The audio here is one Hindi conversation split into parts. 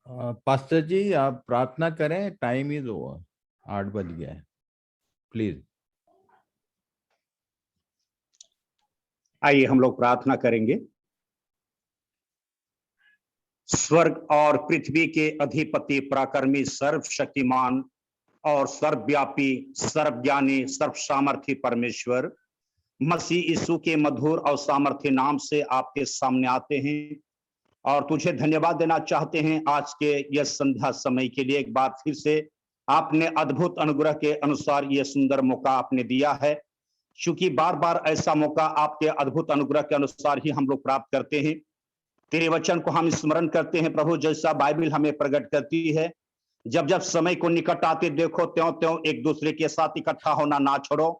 पास्टर जी आप प्रार्थना करें, टाइम इज ओवर, 8 बज गया है, प्लीज। आइए हम लोग प्रार्थना करेंगे। स्वर्ग और पृथ्वी के अधिपति, पराक्रमी, सर्वशक्तिमान और सर्वव्यापी, सर्वज्ञानी, सर्वसामर्थी परमेश्वर, मसीह यीशु के मधुर और सामर्थ्य नाम से आपके सामने आते हैं और तुझे धन्यवाद देना चाहते हैं आज के यह संध्या समय के लिए। एक बार फिर से आपने अद्भुत अनुग्रह के अनुसार यह सुंदर मौका आपने दिया है, क्योंकि बार बार ऐसा मौका आपके अद्भुत अनुग्रह के अनुसार ही हम लोग प्राप्त करते हैं। तेरे वचन को हम स्मरण करते हैं प्रभु, जैसा बाइबल हमें प्रकट करती है, जब जब समय को निकट आते देखो त्यों त्यों एक दूसरे के साथ इकट्ठा होना ना छोड़ो,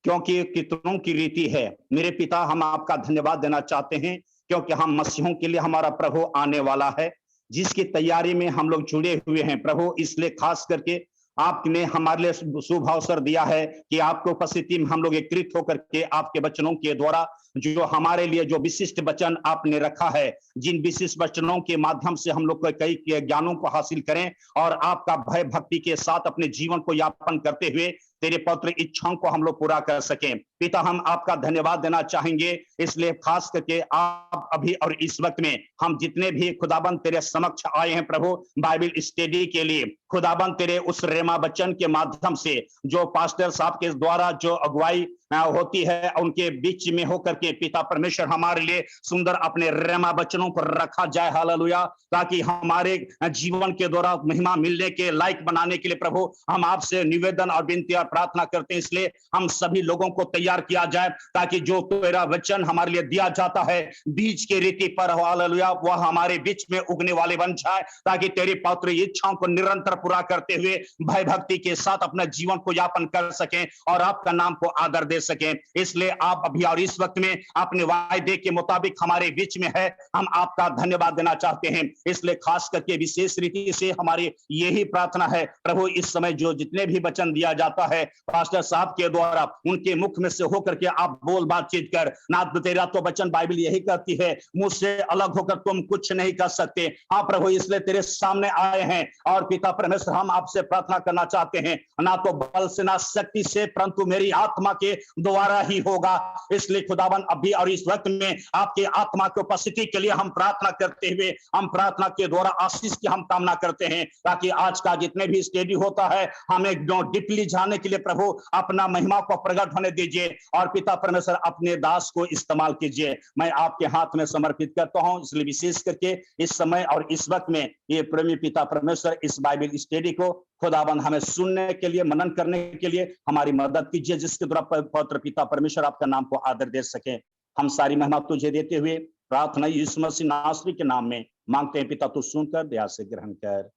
क्योंकि कितनों की रीति है। मेरे पिता, हम आपका धन्यवाद देना चाहते हैं क्योंकि हम मसीहों के लिए हमारा प्रभु आने वाला है, जिसकी तैयारी में हम लोग जुड़े हुए हैं प्रभु। इसलिए खास करके आपने हमारे लिए शुभ अवसर दिया है कि आपके उपस्थिति में हम लोग एकत्रित होकर के आपके वचनों के द्वारा जो हमारे लिए जो विशिष्ट वचन आपने रखा है, जिन विशिष्ट वचनों के माध्यम से हम लोग कई ज्ञानों को हासिल करें और आपका भय भक्ति के साथ अपने जीवन को यापन करते हुए तेरे पवित्र इच्छाओं को हम लोग पूरा कर सकें। पिता, हम आपका धन्यवाद देना चाहेंगे, इसलिए खास करके आप अभी और इस वक्त में हम जितने भी खुदाबंद तेरे समक्ष आए हैं प्रभु बाइबल स्टडी के लिए, खुदाबंद तेरे उस रेमा वचन के माध्यम से जो पास्टर साहब के द्वारा जो अगुवाई होती है उनके बीच में होकर के पिता परमेश्वर हमारे लिए सुंदर अपने रेमा वचनों पर रखा जाए, हालेलुया, ताकि हमारे जीवन के द्वारा महिमा मिलने के लायक बनाने के लिए प्रभु हम आपसे निवेदन और विनती और प्रार्थना करते हैं। इसलिए हम सभी लोगों को तैयार किया जाए ताकि जो तेरा वचन हमारे लिए दिया जाता है बीज के रीति पर, हालेलुया, वह हमारे बीच में उगने वाले बन जाए, ताकि तेरी पवित्र इच्छाओं को निरंतर पूरा करते हुए भय भक्ति के साथ अपना जीवन को यापन कर सकें और आपका नाम को आदर दे सकें। इसलिए आप अभी और इस वक्त में अपने वायदे के मुताबिक हमारे बीच में है, हम आपका धन्यवाद देना चाहते हैं। इसलिए खास करके विशेष रीति से हमारी यही प्रार्थना है प्रभु, इस समय जो जितने भी वचन दिया जाता है पास्टर साहब के द्वारा उनके मुख में से होकर के आप बोल बातचीत कर ना, तेरा तो वचन बाइबल यही कहती है, मुझसे अलग होकर तुम कुछ नहीं कर सकते। हाँ प्रभु, इसलिए तेरे सामने आए हैं और पिता परमेश्वर हम आपसे प्रार्थना करना चाहते हैं, ना तो बल से ना शक्ति से परंतु मेरी आत्मा के द्वारा ही होगा। इसलिए खुदावन अभी और इस वक्त में आपके आत्मा की उपस्थिति के लिए हम प्रार्थना करते हुए हम प्रार्थना के द्वारा आशीष की हम कामना करते हैं, ताकि आज का जितने भी स्टडी होता है हमें डीपली जाने के लिए प्रभु अपना महिमा को प्रकट होने दीजिए और पिता परमेश्वर अपने दास को इस्तेमाल कीजिए। मैं आपके हाथ में समर्पित करता हूं। इसलिए विशेष करके इस समय और इस वक्त में ये प्रेमी पिता परमेश्वर इस बाइबल स्टडी को खुदाबंद हमें सुनने के लिए, मनन करने के लिए हमारी मदद कीजिए, जिसके द्वारा पवित्र पिता परमेश्वर आपका नाम को आदर दे सके। हम सारी महिमा तुझे देते हुए प्रार्थना यीशु मसीह नासरी के नाम में मांगते हैं पिता, तू सुनकर दया से ग्रहण कर,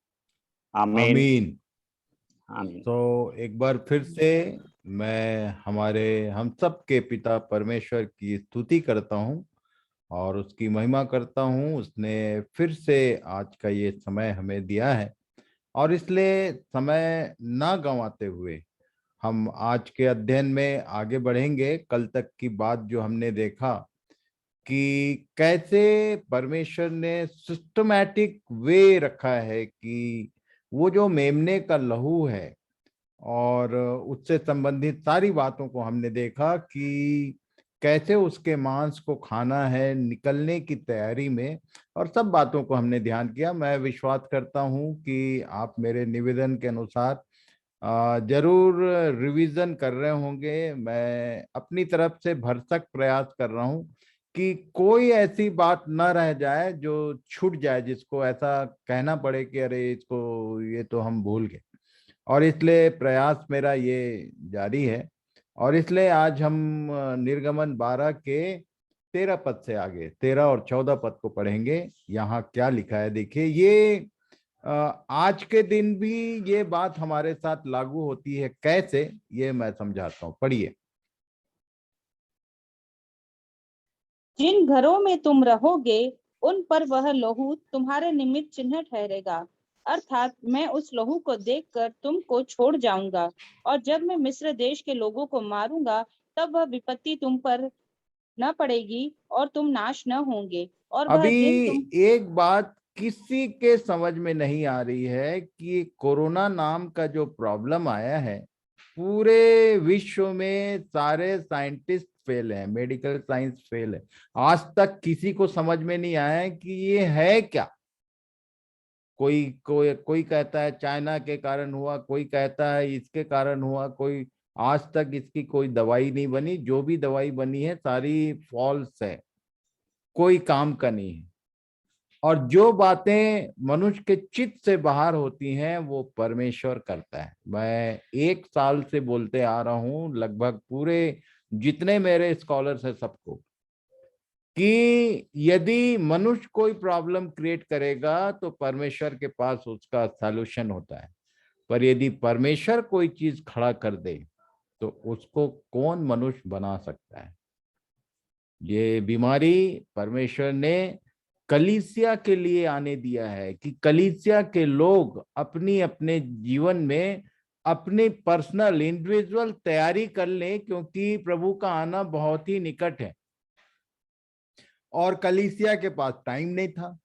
आमीन आमीन। आमीन। तो एक बार फिर से मैं हम सब के पिता परमेश्वर की स्तुति करता हूँ और उसकी महिमा करता हूँ। उसने फिर से आज का ये समय हमें दिया है और इसलिए समय ना गंवाते हुए हम आज के अध्ययन में आगे बढ़ेंगे। कल तक की बात जो हमने देखा कि कैसे परमेश्वर ने सिस्टमैटिक वे रखा है कि वो जो मेमने का लहू है और उससे संबंधित सारी बातों को हमने देखा कि कैसे उसके मांस को खाना है निकलने की तैयारी में, और सब बातों को हमने ध्यान किया। मैं विश्वास करता हूं कि आप मेरे निवेदन के अनुसार जरूर रिवीजन कर रहे होंगे। मैं अपनी तरफ से भरसक प्रयास कर रहा हूं कि कोई ऐसी बात न रह जाए जो छूट जाए, जिसको ऐसा कहना पड़े कि अरे इसको ये तो हम भूल गए। और इसलिए प्रयास मेरा ये जारी है और इसलिए आज हम निर्गमन 12 के 13 पद से आगे 13 और 14 पद को पढ़ेंगे। यहाँ क्या लिखा है देखिए। ये आज के दिन भी ये बात हमारे साथ लागू होती है, कैसे ये मैं समझाता हूँ। पढ़िए। जिन घरों में तुम रहोगे उन पर वह लहू तुम्हारे निमित्त चिन्ह ठहरेगा, अर्थात मैं उस लहू को देखकर तुमको छोड़ जाऊंगा, और जब मैं मिस्र देश के लोगों को मारूंगा तब वह विपत्ति तुम पर न पड़ेगी और तुम नाश न होंगे। और वह दिन अभी तुम एक बात किसी के समझ में नहीं आ रही है कि कोरोना नाम का जो प्रॉब्लम आया है, पूरे विश्व में सारे साइंटिस्ट फेल हैं, मेडिकल साइंस फेल है। आज तक किसी को समझ में नहीं आया है कि ये है क्या। कोई कोई कोई कहता है चाइना के कारण हुआ, कोई कहता है इसके कारण हुआ, कोई आज तक इसकी कोई दवाई नहीं बनी। जो भी दवाई बनी है सारी फॉल्स है, कोई काम का नहीं है। और जो बातें मनुष्य के चित्त से बाहर होती हैं वो परमेश्वर करता है। मैं 1 साल से बोलते आ रहा हूं, लगभग पूरे जितने मेरे स्कॉलर्स हैं सबको, कि यदि मनुष्य कोई प्रॉब्लम क्रिएट करेगा तो परमेश्वर के पास उसका सॉल्यूशन होता है, पर यदि परमेश्वर कोई चीज खड़ा कर दे तो उसको कौन मनुष्य बना सकता है। ये बीमारी परमेश्वर ने कलीसिया के लिए आने दिया है कि कलीसिया के लोग अपनी अपने जीवन में अपनी पर्सनल इंडिविजुअल तैयारी कर लें, क्योंकि प्रभु का आना बहुत ही निकट है। और कलीसिया के पास टाइम नहीं था।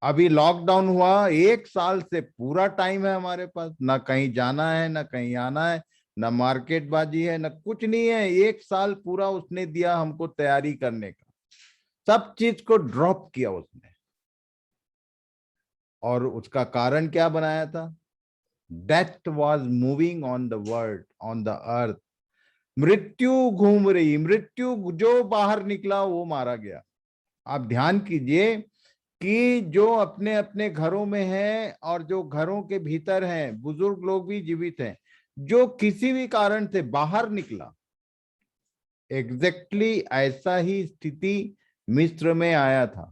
अभी लॉकडाउन हुआ, 1 साल से पूरा टाइम है हमारे पास, ना कहीं जाना है, ना कहीं आना है, ना मार्केटबाजी है, ना कुछ नहीं है। 1 साल पूरा उसने दिया हमको तैयारी करने का, सब चीज को ड्रॉप किया उसने। और उसका कारण क्या बनाया था? Death was moving on the world, on the earth. मृत्यु घूम रही, मृत्यु जो बाहर निकला वो मारा गया। आप ध्यान कीजिए कि जो अपने अपने घरों में हैं और जो घरों के भीतर हैं, बुजुर्ग लोग भी जीवित हैं, जो किसी भी कारण से बाहर निकला, एग्जैक्टली ऐसा ही स्थिति मिस्र में आया था।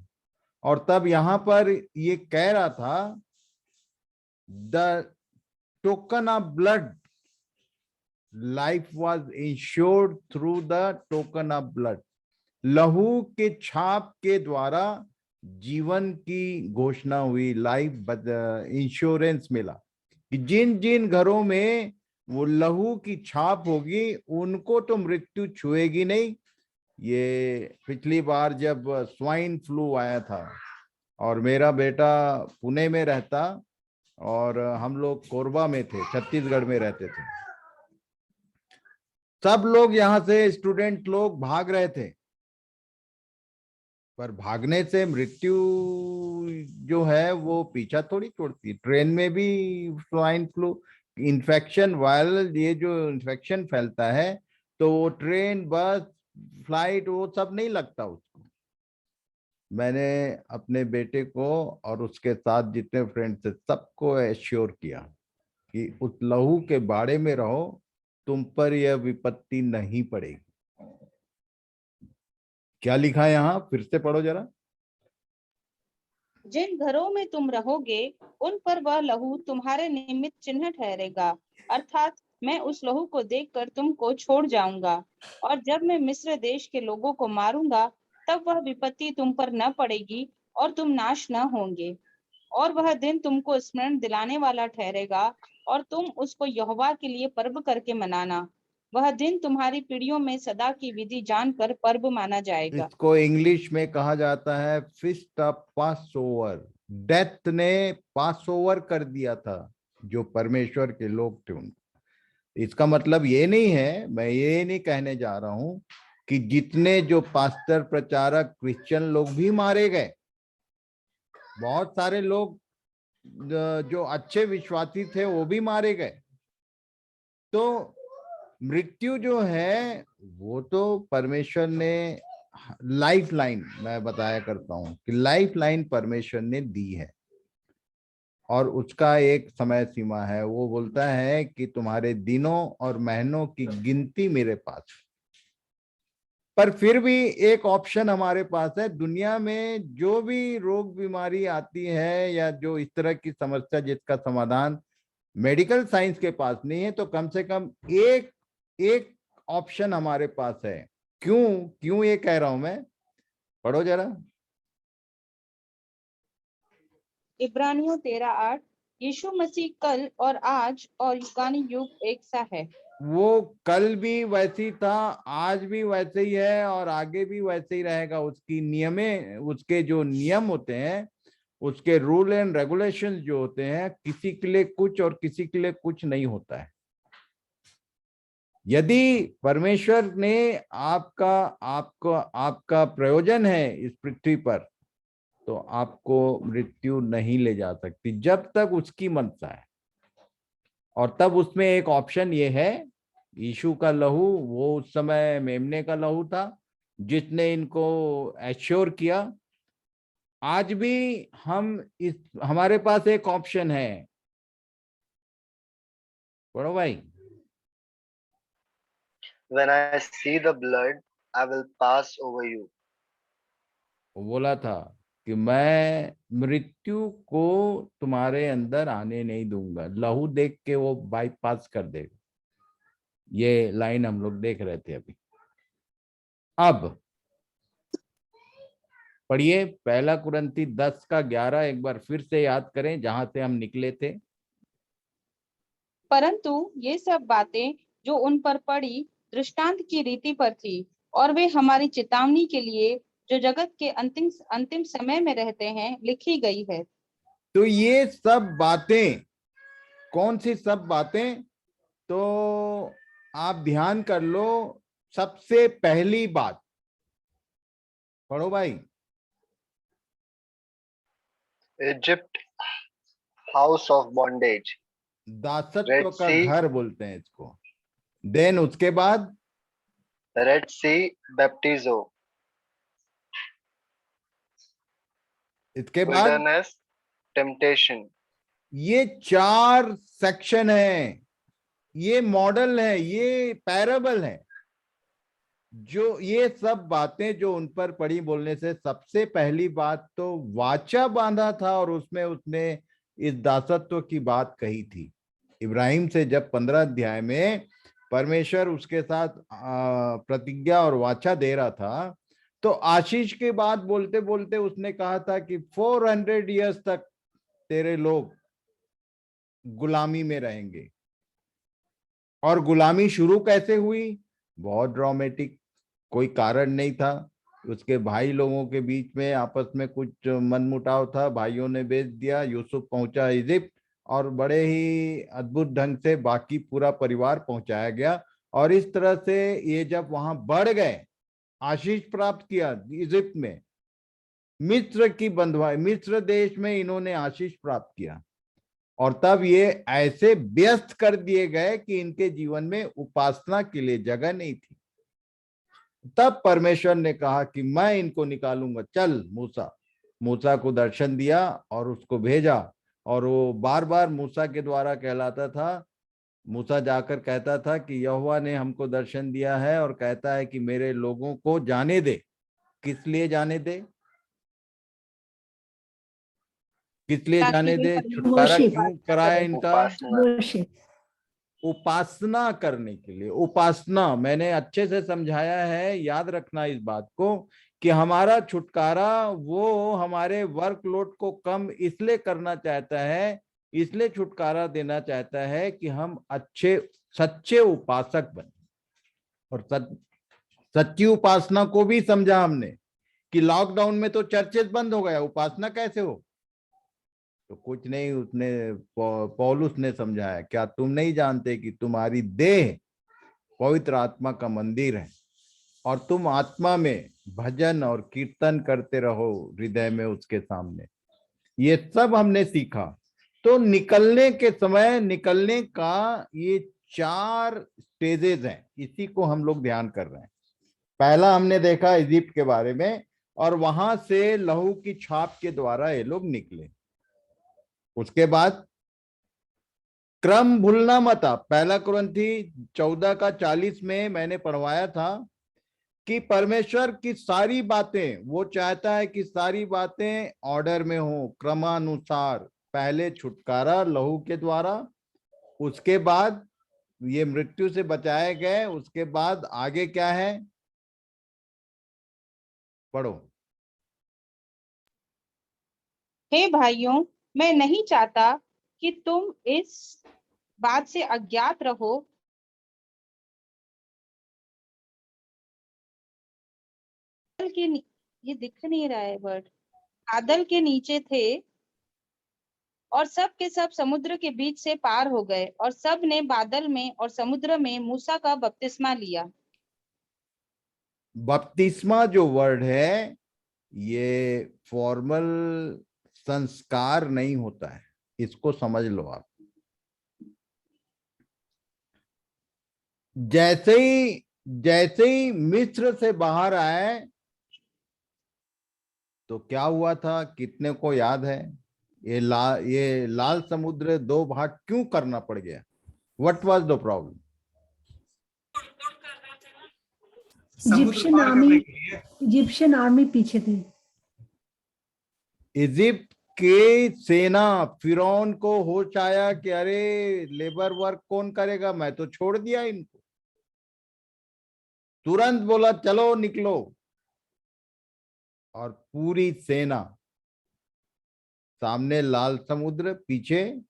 और तब यहां पर ये कह रहा था, the token of blood, life was insured through the token of blood. लहू के छाप के द्वारा जीवन की घोषणा हुई, लाइफ इंश्योरेंस मिला कि जिन जिन घरों में वो लहू की छाप होगी उनको तो मृत्यु छुएगी नहीं। ये पिछली बार जब स्वाइन फ्लू आया था और मेरा बेटा पुणे में रहता और हम लोग कोरबा में थे, छत्तीसगढ़ में रहते थे, सब लोग यहां से स्टूडेंट लोग भाग रहे थे। पर भागने से मृत्यु जो है वो पीछा थोड़ी छोड़ती। ट्रेन में भी स्वाइन फ्लू इन्फेक्शन, वायरल ये जो इन्फेक्शन फैलता है, तो वो ट्रेन, बस, फ्लाइट, वो सब नहीं लगता उसको। मैंने अपने बेटे को और उसके साथ जितने फ्रेंड्स थे सबको एश्योर किया कि उस लहू के बाड़े में रहो, तुम पर यह विपत्ति नहीं पड़ेगी। क्या लिखा है यहाँ, फिर से पढ़ो जरा। जिन घरों में तुम रहोगे उन पर वह लहू तुम्हारे निमित्त चिन्ह ठहरेगा, अर्थात मैं उस लहू को देखकर तुमको छोड़ जाऊंगा। और जब मैं मिस्र देश के लोगों को मारूंगा तब वह विपत्ति तुम पर न पड़ेगी और तुम नाश न होंगे। और वह दिन तुमको स्मरण दिलाने वाला ठहरेगा और तुम उसको यहोवा के लिए पर्व करके मनाना। वह दिन तुम्हारी पीढ़ियों में सदा की विधि जानकर पर्व माना जाएगा। इसको इंग्लिश में कहा जाता है feast of pass over. Death ने पास ओवर कर दिया था जो परमेश्वर के लोग थे उनको। इसका मतलब ये नहीं है, मैं ये नहीं कहने जा रहा हूं कि जितने जो पास्टर, प्रचारक, क्रिश्चियन लोग भी मारे गए, बहुत सारे लोग जो अच्छे विश्वासी थे वो भी मारे गए। तो मृत्यु जो है वो तो परमेश्वर ने लाइफ लाइन, मैं बताया करता हूं कि लाइफ लाइन परमेश्वर ने दी है और उसका एक समय सीमा है। वो बोलता है कि तुम्हारे दिनों और महीनों की गिनती मेरे पास है। पर फिर भी एक ऑप्शन हमारे पास है। दुनिया में जो भी रोग बीमारी आती है या जो इस तरह की समस्या जिसका समाधान मेडिकल साइंस के पास नहीं है, तो कम से कम एक एक ऑप्शन हमारे पास है। क्यों क्यों ये कह रहा हूं मैं, पढ़ो जरा। इब्रानियों 13:8। यीशु मसीह कल और आज और युगानी युग एक सा है। वो कल भी वैसी था, आज भी वैसे ही है और आगे भी वैसे ही रहेगा। उसकी नियमें, उसके जो नियम होते हैं उसके रूल एंड रेगुलेशन जो होते हैं, किसी के लिए कुछ और किसी के लिए कुछ नहीं होता है। यदि परमेश्वर ने आपका प्रयोजन है इस पृथ्वी पर, तो आपको मृत्यु नहीं ले जा सकती जब तक उसकी मनसा है। और तब उसमें एक ऑप्शन ये है, यीशु का लहू, वो उस समय मेमने का लहू था जिसने इनको एश्योर किया। आज भी हमारे पास एक ऑप्शन है। पढ़ो भाई। When I see the blood, I will pass over you. वो बोला था कि मैं मृत्यु को तुम्हारे अंदर आने नहीं दूंगा। लहू देख के वो बाईपास कर देगा। ये लाइन हम लोग देख रहे थे अभी। अब पढ़िए पहला कुरिन्थी 10 का 11 एक बार फिर से याद करें जहां से हम निकले थे। परंतु ये सब बातें जो उन पर पड़ी दृष्टांत की रीति पर थी, और वे हमारी चेतावनी के लिए जो जगत के अंतिम अंतिम समय में रहते हैं लिखी गई है। तो ये सब बातें, कौन सी सब बातें? तो आप ध्यान कर लो। सबसे पहली बात पढ़ो भाई। Egypt, house of bondage. दासत्व Red का Sea, घर बोलते हैं इसको। देन उसके बाद Red Sea, baptizo. इसके बाद Wilderness, temptation. ये 4 सेक्शन है। ये मॉडल है, ये पैराबल है। जो ये सब बातें जो उन पर पड़ी बोलने से सबसे पहली बात तो वाचा बांधा था, और उसमें उसने इस दासत्व की बात कही थी। इब्राहिम से जब 15 अध्याय में परमेश्वर उसके साथ प्रतिज्ञा और वाचा दे रहा था, तो आशीष के बाद बोलते बोलते उसने कहा था कि 400 इयर्स तक तेरे लोग गुलामी में रहेंगे। और गुलामी शुरू कैसे हुई? बहुत ड्रामेटिक, कोई कारण नहीं था। उसके भाई लोगों के बीच में आपस में कुछ मनमुटाव था, भाइयों ने बेच दिया। यूसुफ पहुंचा इजिप्ट, और बड़े ही अद्भुत ढंग से बाकी पूरा परिवार पहुंचाया गया। और इस तरह से ये जब वहां बढ़ गए, आशीष प्राप्त किया इजिप्ट में, मिस्र की बंधुआई, मिस्र देश में इन्होंने आशीष प्राप्त किया। और तब ये ऐसे व्यस्त कर दिए गए कि इनके जीवन में उपासना के लिए जगह नहीं थी। तब परमेश्वर ने कहा कि मैं इनको निकालूंगा, चल मूसा। मूसा को दर्शन दिया और उसको भेजा, और वो बार बार मूसा के द्वारा कहलाता था। मूसा जाकर कहता था कि यहोवा ने हमको दर्शन दिया है और कहता है कि मेरे लोगों को जाने दे। किस लिए जाने दे? किस लिए ताकि जाने वे दे? छुटकारा Worship. क्यों कराया इनका? Upasana. Worship. उपासना करने के लिए। उपासना मैंने अच्छे से समझाया है, याद रखना इस बात को, कि हमारा छुटकारा वो हमारे वर्कलोड को कम इसलिए करना चाहता है, इसलिए छुटकारा देना चाहता है कि हम अच्छे सच्चे उपासक बने। और सच्ची उपासना को भी समझा हमने कि लॉकडाउन में तो चर्चेस बंद हो गया, उपासना कैसे हो? तो कुछ नहीं, उसने पौलुस ने समझाया, क्या तुम नहीं जानते कि तुम्हारी देह पवित्र आत्मा का मंदिर है, और तुम आत्मा में भजन और कीर्तन करते रहो हृदय में उसके सामने। ये सब हमने सीखा। तो निकलने के समय, निकलने का ये 4 स्टेजेस हैं, इसी को हम लोग ध्यान कर रहे हैं। पहला हमने देखा इजिप्ट के बारे में, और वहां से लहू की छाप के द्वारा ये लोग निकले। उसके बाद क्रम भूलना मत। आप पहला कुरिन्थी 14 का 40 में मैंने पढ़वाया था कि परमेश्वर की सारी बातें, वो चाहता है कि सारी बातें ऑर्डर में हो, क्रमानुसार। पहले छुटकारा लहू के द्वारा, उसके बाद ये मृत्यु से बचाए गए, उसके बाद आगे क्या है? पढ़ो। हे भाइयों, मैं नहीं चाहता कि तुम इस बात से अज्ञात रहो ये दिख नहीं रहा है वर्ड, बादल के नीचे थे और सब के सब समुद्र के बीच से पार हो गए और सब ने बादल में और समुद्र में मूसा का बपतिस्मा लिया। बपतिस्मा जो वर्ड है ये फॉर्मल संस्कार नहीं होता है, इसको समझ लो आप। जैसे ही मिस्र से बाहर आए तो क्या हुआ था, कितने को याद है? ये लाल समुद्र दो भाग क्यों करना पड़ गया? What was the problem? Egyptian army पीछे थी। इजिप्ट के सेना फिरौन को होश आया कि अरे लेबर वर्क कौन करेगा, मैं तो छोड़ दिया इनको। तुरंत बोला चलो निकलो, और पूरी सेना, सामने लाल समुद्र, पीछे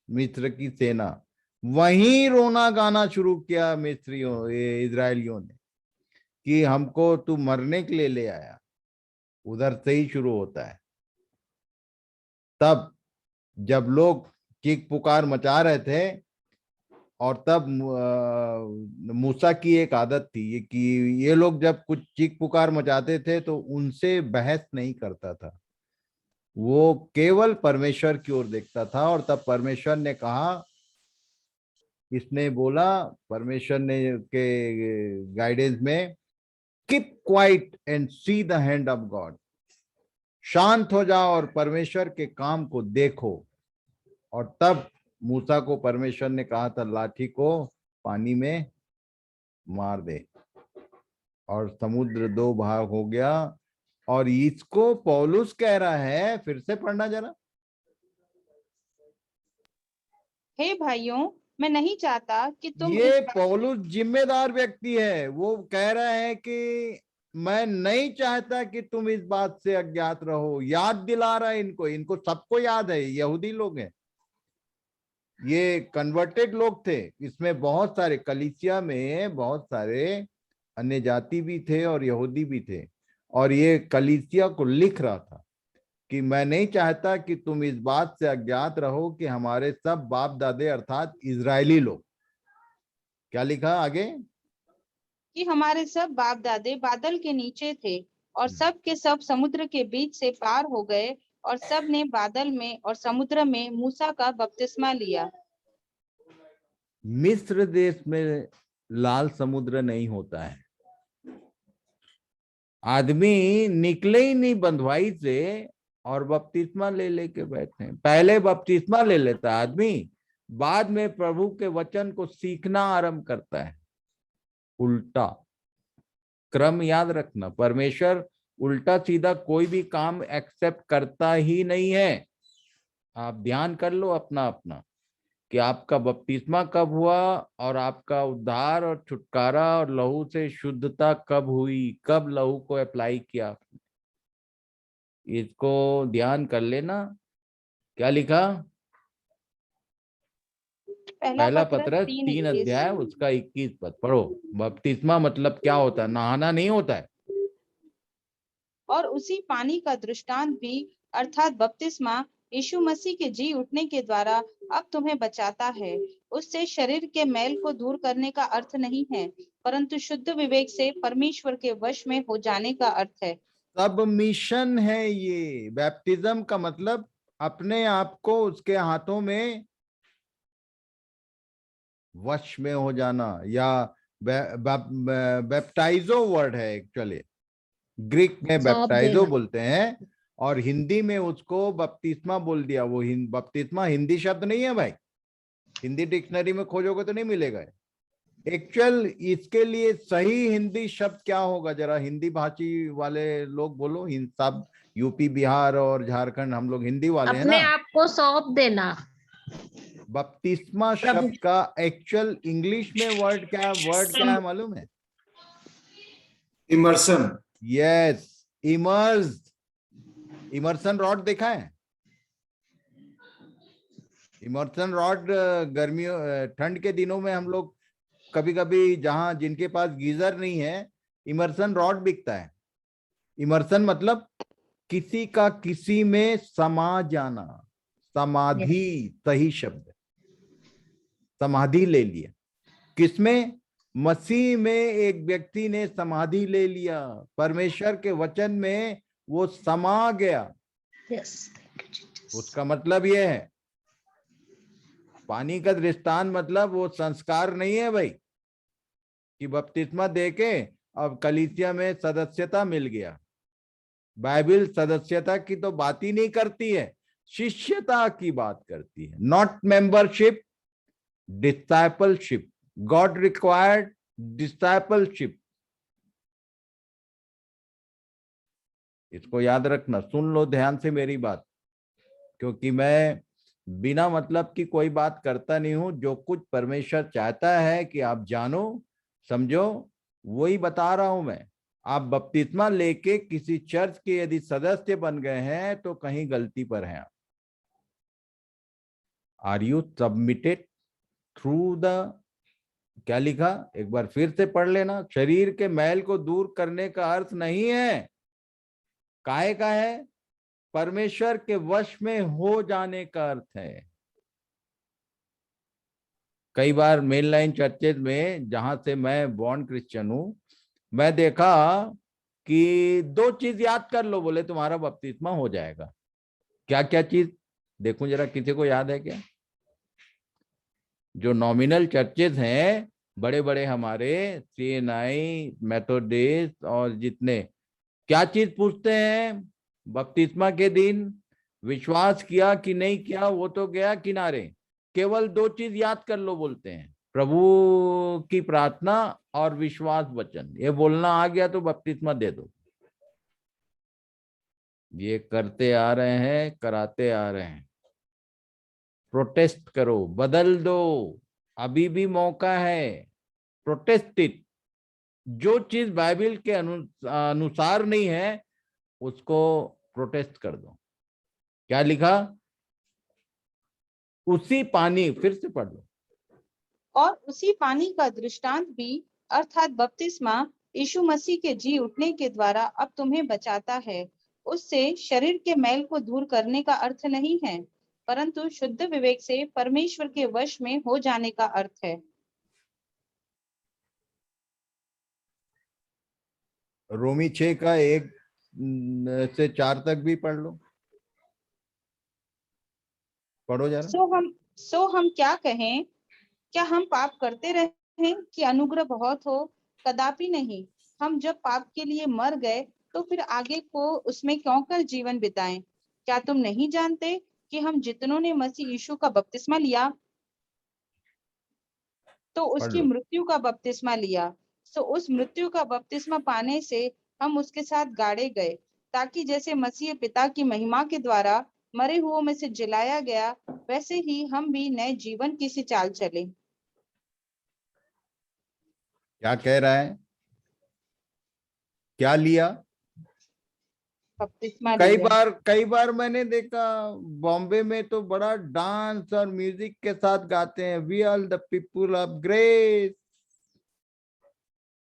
मिस्र की सेना। वहीं रोना गाना शुरू किया मिस्रियों इजरायलियों ने कि हमको तू मरने के लिए ले आया। उधर से ही शुरू होता है। तब जब लोग चीख पुकार मचा रहे थे, और तब मूसा की एक आदत थी कि ये लोग जब कुछ चीख पुकार मचाते थे तो उनसे बहस नहीं करता था, वो केवल परमेश्वर की ओर देखता था। और तब परमेश्वर ने कहा, इसने बोला, परमेश्वर ने के गाइडेंस में, keep quiet and see the hand of God. शांत हो जाओ और परमेश्वर के काम को देखो। और तब मूसा को परमेश्वर ने कहा था लाठी को पानी में मार दे, और समुद्र दो भाग हो गया। और इसको पौलुस कह रहा है, फिर से पढ़ना जरा। हे भाइयों, मैं नहीं चाहता कि तुम ये पौलुस जिम्मेदार व्यक्ति है। वो कह रहा है कि मैं नहीं चाहता कि तुम इस बात से अज्ञात रहो। याद दिला रहा है इनको सबको याद है, यहूदी लोग हैं, ये कन्वर्टेड लोग थे। इसमें बहुत सारे, कलीसिया में बहुत सारे अन्य जाति भी थे और यहूदी भी थे। और ये कलीसिया को लिख रहा था कि मैं नहीं चाहता कि तुम इस बात से अज्ञात रहो कि हमारे सब बाप दादे अर्थात इजरायली लोग, क्या लिखा आगे, कि हमारे सब बाप दादे बादल के नीचे थे और सब के सब समुद्र के बीच से पार हो गए और सब ने बादल में और समुद्र में मूसा का बपतिस्मा लिया। मिस्र देश में लाल समुद्र नहीं होता है। आदमी निकले ही नहीं बंधुआई से और बपतिस्मा ले लेके बैठे। पहले बपतिस्मा ले लेता आदमी, बाद में प्रभु के वचन को सीखना आरंभ करता है। उल्टा क्रम याद रखना, परमेश्वर उल्टा सीधा कोई भी काम एक्सेप्ट करता ही नहीं है। आप ध्यान कर लो अपना अपना कि आपका बपतिस्मा कब हुआ और आपका उद्धार और छुटकारा और लहू से शुद्धता कब हुई, कब लहू को अप्लाई किया, इसको ध्यान कर लेना। क्या लिखा? पहला पत्रस 3 अध्याय उसका 21 पद पढ़ो। बपतिस्मा मतलब क्या होता है? नहाना नहीं होता है। और उसी पानी का दृष्टांत भी अर्थात बपतिस्मा यीशु मसीह के जी उठने के द्वारा अब तुम्हें बचाता है। उससे शरीर के मैल को दूर करने का अर्थ नहीं है, परंतु शुद्ध विवेक से परमेश्वर के वश में हो जाने का अर्थ है। सब मिशन है ये। बैप्टिज्म का मतलब अपने आप को उसके हाथों में वश में हो जाना, या बैप्टाइजो वर्ड है एक्चुअली, ग्रीक में बैप्टाइजो बोलते हैं और हिंदी में उसको बपतिस्मा बोल दिया। वो बपतिस्मा हिंदी शब्द नहीं है भाई, हिंदी डिक्शनरी में खोजोगे तो नहीं मिलेगा। एक्चुअल इसके लिए सही हिंदी शब्द क्या होगा? जरा हिंदी भाषी वाले लोग बोलो। सब यूपी बिहार और झारखंड हम लोग हिंदी वाले हैं ना। अपने आप को सौंप देना। बपतिस्मा शब्द का एक्चुअल इंग्लिश में वर्ड क्या है मालूम है? Immersion. Yes, immerse. Immersion rod देखा है? इमर्सन रॉड गर्मियों ठंड के दिनों में हम लोग कभी कभी, जहां जिनके पास गीजर नहीं है, इमर्सन रॉड बिकता है। इमर्सन मतलब किसी का किसी में समा जाना, समाधि सही शब्द है, समाधि ले लिया। किसमें? मसीह में एक व्यक्ति ने समाधि ले लिया, परमेश्वर के वचन में वो समा गया। Yes. उसका मतलब यह है, पानी का दृष्टांत मतलब वो संस्कार नहीं है भाई कि बपतिस्मा देके अब कलीसिया में सदस्यता मिल गया। बाइबल सदस्यता की तो बात ही नहीं करती है, शिष्यता की बात करती है। Not membership, discipleship. God required discipleship. इसको याद रखना, सुन लो ध्यान से मेरी बात, क्योंकि मैं बिना मतलब की कोई बात करता नहीं हूं। जो कुछ परमेश्वर चाहता है कि आप जानो समझो, वही बता रहा हूं मैं। आप बपतिस्मा लेके किसी चर्च के यदि सदस्य बन गए हैं तो कहीं गलती पर हैं। Are you submitted through the, क्या लिखा एक बार फिर से पढ़ लेना। शरीर के मैल को दूर करने का अर्थ नहीं है, काहे का है? परमेश्वर के वश में हो जाने का अर्थ है। कई बार मेन लाइन चर्चेज में, जहां से मैं बॉर्न क्रिश्चियन हूं, मैं देखा कि दो चीज याद कर लो, बोले तुम्हारा बपतिस्मा हो जाएगा। क्या क्या चीज? देखूं जरा, किसी को याद है क्या? जो नॉमिनल चर्चेज हैं बड़े बड़े हमारे, CNI, मेथोडिस्ट और जितने, क्या चीज पूछते हैं बपतिस्मा के दिन? विश्वास किया कि नहीं किया वो तो गया किनारे, केवल दो चीज याद कर लो बोलते हैं, प्रभु की प्रार्थना और विश्वास वचन। ये बोलना आ गया तो बपतिस्मा दे दो। ये करते आ रहे हैं, कराते आ रहे हैं। प्रोटेस्ट करो, बदल दो, अभी भी मौका है। Protest it. जो चीज बाइबल के अनुसार नहीं है उसको प्रोटेस्ट कर दो। क्या लिखा? उसी पानी, फिर से पढ़ लो। और उसी पानी का दृष्टांत भी अर्थात बपतिस्मा यीशु मसीह के जी उठने के द्वारा अब तुम्हें बचाता है। उससे शरीर के मैल को दूर करने का अर्थ नहीं है, परंतु शुद्ध विवेक से परमेश्वर के वश में हो जाने का अर्थ है। रोमी 6 का 1 से 4 तक भी पढ़ लो, पढ़ो जरा। सो हम क्या कहें? क्या हम पाप करते रहें कि अनुग्रह बहुत हो? कदापि नहीं। हम जब पाप के लिए मर गए तो फिर आगे को उसमें क्यों कर जीवन बिताएं? क्या तुम नहीं जानते कि हम जितनों ने मसीह यीशु का बपतिस्मा लिया तो पढ़ उसकी लो। मृत्यु का बपतिस्मा लिया? सो उस मृत्यु का बपतिस्मा पाने से हम उसके साथ गाड़े गए, ताकि जैसे मसीह पिता की महिमा के द्वारा मरे हुओं में से जिलाया गया, वैसे ही हम भी नए जीवन की सी चाल चले। क्या कह रहा है? क्या लिया? बपतिस्मा कई लिया। बार कई बार मैंने देखा बॉम्बे में तो बड़ा डांस और म्यूजिक के साथ गाते हैं, we are the people of grace.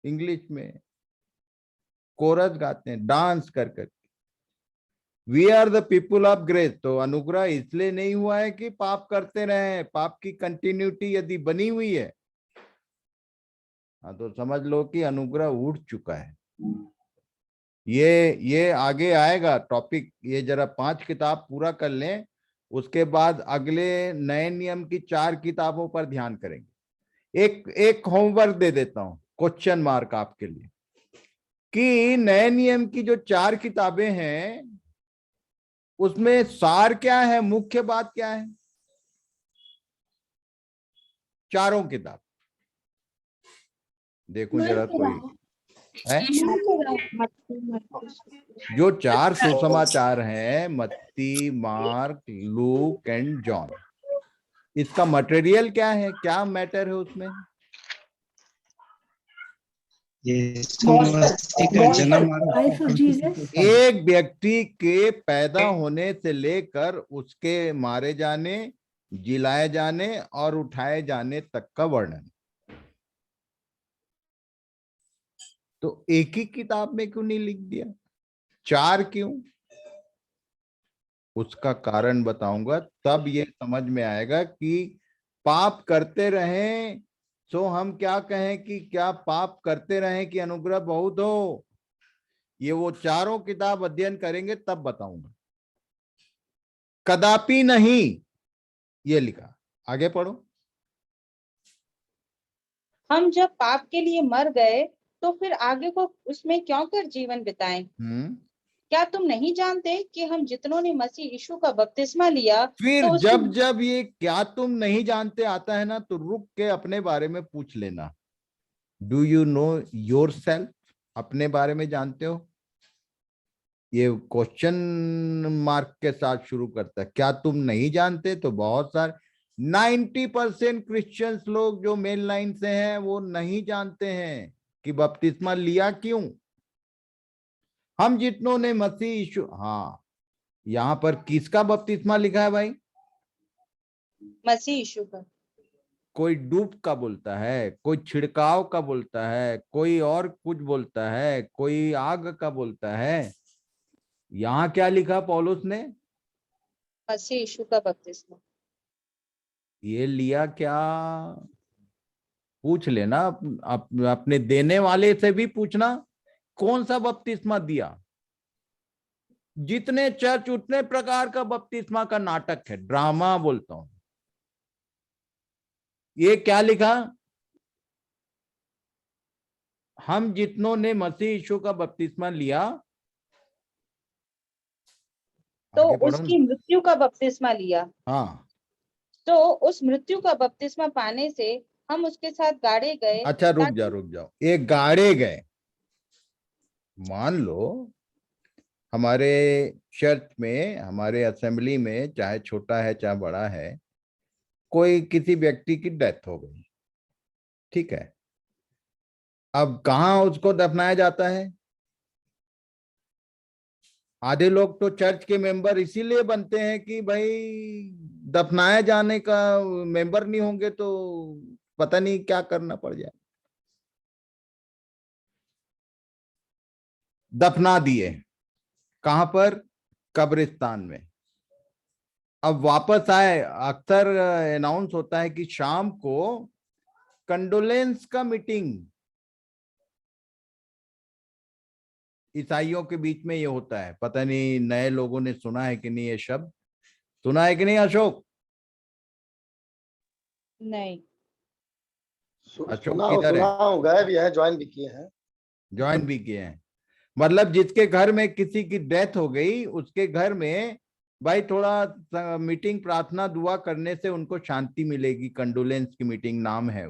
English में कोरस गाते हैं डांस कर कर। We are the people of grace. तो अनुग्रह इसलिए नहीं हुआ है कि पाप करते रहे, पाप की कंटिन्यूटी यदि बनी हुई है, हाँ, तो समझ लो कि अनुग्रह उठ चुका है। ये आगे आएगा टॉपिक। ये जरा 5 किताब पूरा कर लें, उसके बाद अगले नए नियम की 4 किताबों पर ध्यान करेंगे। एक होमवर्क दे देता हूं, क्वेश्चन मार्क आपके लिए, कि नए नियम की जो 4 किताबें हैं उसमें सार क्या है, मुख्य बात क्या है? चारों किताब देखूं जरा कोई है। जो 4 सुसमाचार हैं, मत्ती, मार्क, लूक एंड जॉन, इसका मटेरियल क्या है, क्या मैटर है उसमें? यीशु मसीह का जन्म Life of Jesus. एक व्यक्ति के पैदा होने से लेकर उसके मारे जाने, जिलाए जाने और उठाए जाने तक का वर्णन। तो एक ही किताब में क्यों नहीं लिख दिया? 4 क्यों? उसका कारण बताऊंगा, तब ये समझ में आएगा कि पाप करते रहें सो हम क्या कहें कि क्या पाप करते रहें कि अनुग्रह बहुत हो। ये वो चारों किताब अध्ययन करेंगे तब बताऊंगा। कदापि नहीं, ये लिखा। आगे पढ़ो। हम जब पाप के लिए मर गए तो फिर आगे को उसमें क्यों कर जीवन बिताएं? क्या तुम नहीं जानते कि हम जितनों ने मसीह यीशु का बपतिस्मा लिया फिर तो जब जब ये क्या तुम नहीं जानते आता है ना, तो रुक के अपने बारे में पूछ लेना। Do you know your self? अपने बारे में जानते हो? ये क्वेश्चन मार्क के साथ शुरू करता है। क्या तुम नहीं जानते? तो बहुत सारे 90% क्रिश्चियंस लोग जो मेन लाइन से हैं वो नहीं जानते हैं कि बपतिस्मा लिया क्यों। हम जितनों ने मसीह यीशु, हाँ, यहां पर किसका बपतिस्मा लिखा है भाई? मसीह यीशु का। कोई डूब का बोलता है, कोई छिड़काव का बोलता है, कोई और कुछ बोलता है, कोई आग का बोलता है। यहां क्या लिखा पौलुस ने? मसीह यीशु का बपतिस्मा। ये लिया क्या? पूछ लेना अपने देने वाले से भी पूछना कौन सा बपतिस्मा दिया। जितने चर्च उतने प्रकार का बपतिस्मा का नाटक है, ड्रामा बोलता हूं। ये क्या लिखा? हम जितनों ने मसीह यीशु का बपतिस्मा लिया, तो आगे पढ़ो उसकी ना। मृत्यु का बपतिस्मा लिया। हाँ, तो उस मृत्यु का बपतिस्मा पाने से हम उसके साथ गाड़े गए। अच्छा रुक जाओ। ये गाड़े गए, मान लो हमारे चर्च में, हमारे असेंबली में, चाहे छोटा है चाहे बड़ा है, कोई किसी व्यक्ति की डेथ हो गई, ठीक है। अब कहाँ उसको दफनाया जाता है? आधे लोग तो चर्च के मेंबर इसीलिए बनते हैं कि भाई दफनाए जाने का, मेंबर नहीं होंगे तो पता नहीं क्या करना पड़ जाए। दफना दिए कहां पर? कब्रिस्तान में। अब वापस आए, अक्सर अनाउंस होता है कि शाम को कंडोलेंस का मीटिंग, ईसाइयों के बीच में ये होता है। पता नहीं नए लोगों ने सुना है कि नहीं, ये शब्द सुना है कि नहीं अशोक? नहीं। अशोक किधर है? गए भी है, ज्वाइन भी किए हैं। ज्वाइन भी किए हैं। मतलब जिसके घर में किसी की डेथ हो गई, उसके घर में भाई थोड़ा मीटिंग, प्रार्थना, दुआ करने से उनको शांति मिलेगी। कंडोलेंस की मीटिंग नाम है।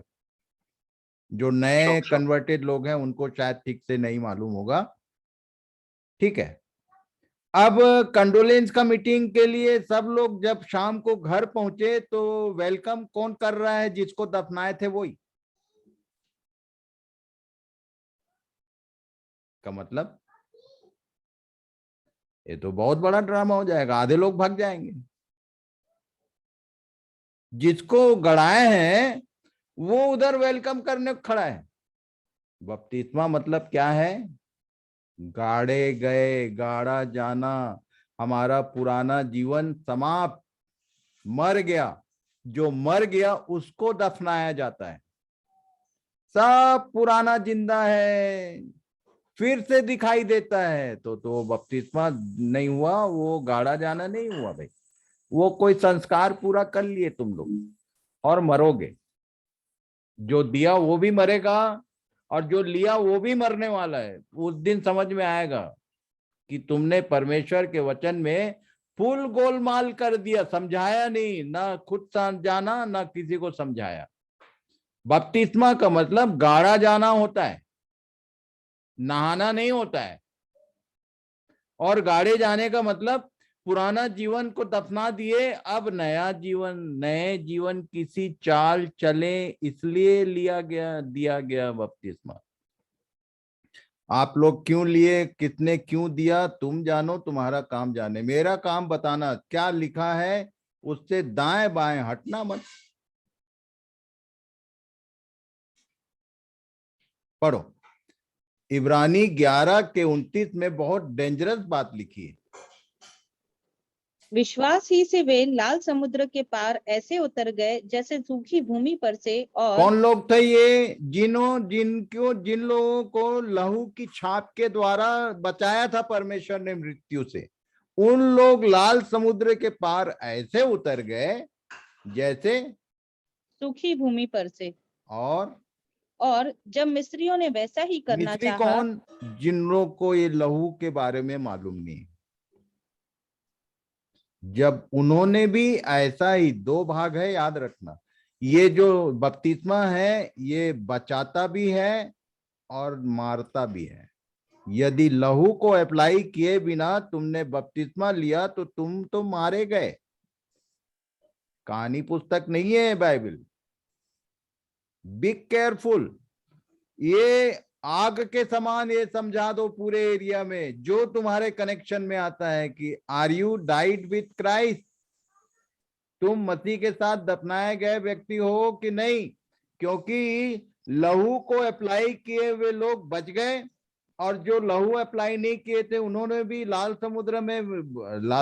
जो नए कन्वर्टेड लोग हैं उनको शायद ठीक से नहीं मालूम होगा, ठीक है। अब कंडोलेंस का मीटिंग के लिए सब लोग जब शाम को घर पहुंचे तो वेलकम कौन कर रहा है? जिसको दफनाए थे वही। का मतलब ये तो बहुत बड़ा ड्रामा हो जाएगा, आधे लोग भाग जाएंगे। जिसको गड़ाए हैं वो उधर वेलकम करने खड़ा है। बपतिस्मा मतलब क्या है? गाड़े गए, गाड़ा जाना। हमारा पुराना जीवन समाप्त, मर गया। जो मर गया उसको दफनाया जाता है। सब पुराना जिंदा है, फिर से दिखाई देता है। तो बपतिस्मा नहीं हुआ, वो गाड़ा जाना नहीं हुआ भाई। वो कोई संस्कार पूरा कर लिए तुम लोग और मरोगे। जो दिया वो भी मरेगा और जो लिया वो भी मरने वाला है। उस दिन समझ में आएगा कि तुमने परमेश्वर के वचन में फुल गोलमाल कर दिया, समझाया नहीं, ना खुद जाना ना किसी को समझाया। बपतिस्मा का मतलब गाड़ा जाना होता है, नहाना नहीं होता है। और गाड़े जाने का मतलब पुराना जीवन को दफना दिए, अब नया जीवन, नए जीवन किसी चाल चले, इसलिए दिया गया बपतिस्मा। आप लोग क्यों लिए, कितने क्यों दिया, तुम जानो, तुम्हारा काम जाने। मेरा काम बताना क्या लिखा है, उससे दाएं बाएं हटना मत। पढ़ो। इब्रानी 11 के 29 में बहुत डेंजरस बात लिखी है। विश्वास ही से वे लाल समुद्र के पार ऐसे उतर गए जैसे सूखी भूमि पर से। और कौन लोग थे ये? जिन लोगों को लहू की छाप के द्वारा बचाया था परमेश्वर ने मृत्यु से, उन लोग लाल समुद्र के पार ऐसे उतर गए जैसे सूखी भूमि पर से। और जब मिस्रियों ने वैसा ही करना मिस्री चाहा, कौन? जिन लोगों को ये लहू के बारे में मालूम नहीं, जब उन्होंने भी ऐसा ही, दो भाग है याद रखना, ये जो बपतिस्मा है ये बचाता भी है और मारता भी है। यदि लहू को अप्लाई किए बिना तुमने बपतिस्मा लिया तो तुम तो मारे गए। कहानी पुस्तक नहीं है बाइबल। Be careful. ये आग के समान ये समझा दो पूरे एरिया में जो तुम्हारे कनेक्शन में आता है कि are you died with Christ, तुम मसीह के साथ दफनाए गए व्यक्ति हो कि नहीं। क्योंकि लहू को अप्लाई किए हुए लोग बच गए और जो लहू अप्लाई नहीं किए थे उन्होंने भी लाल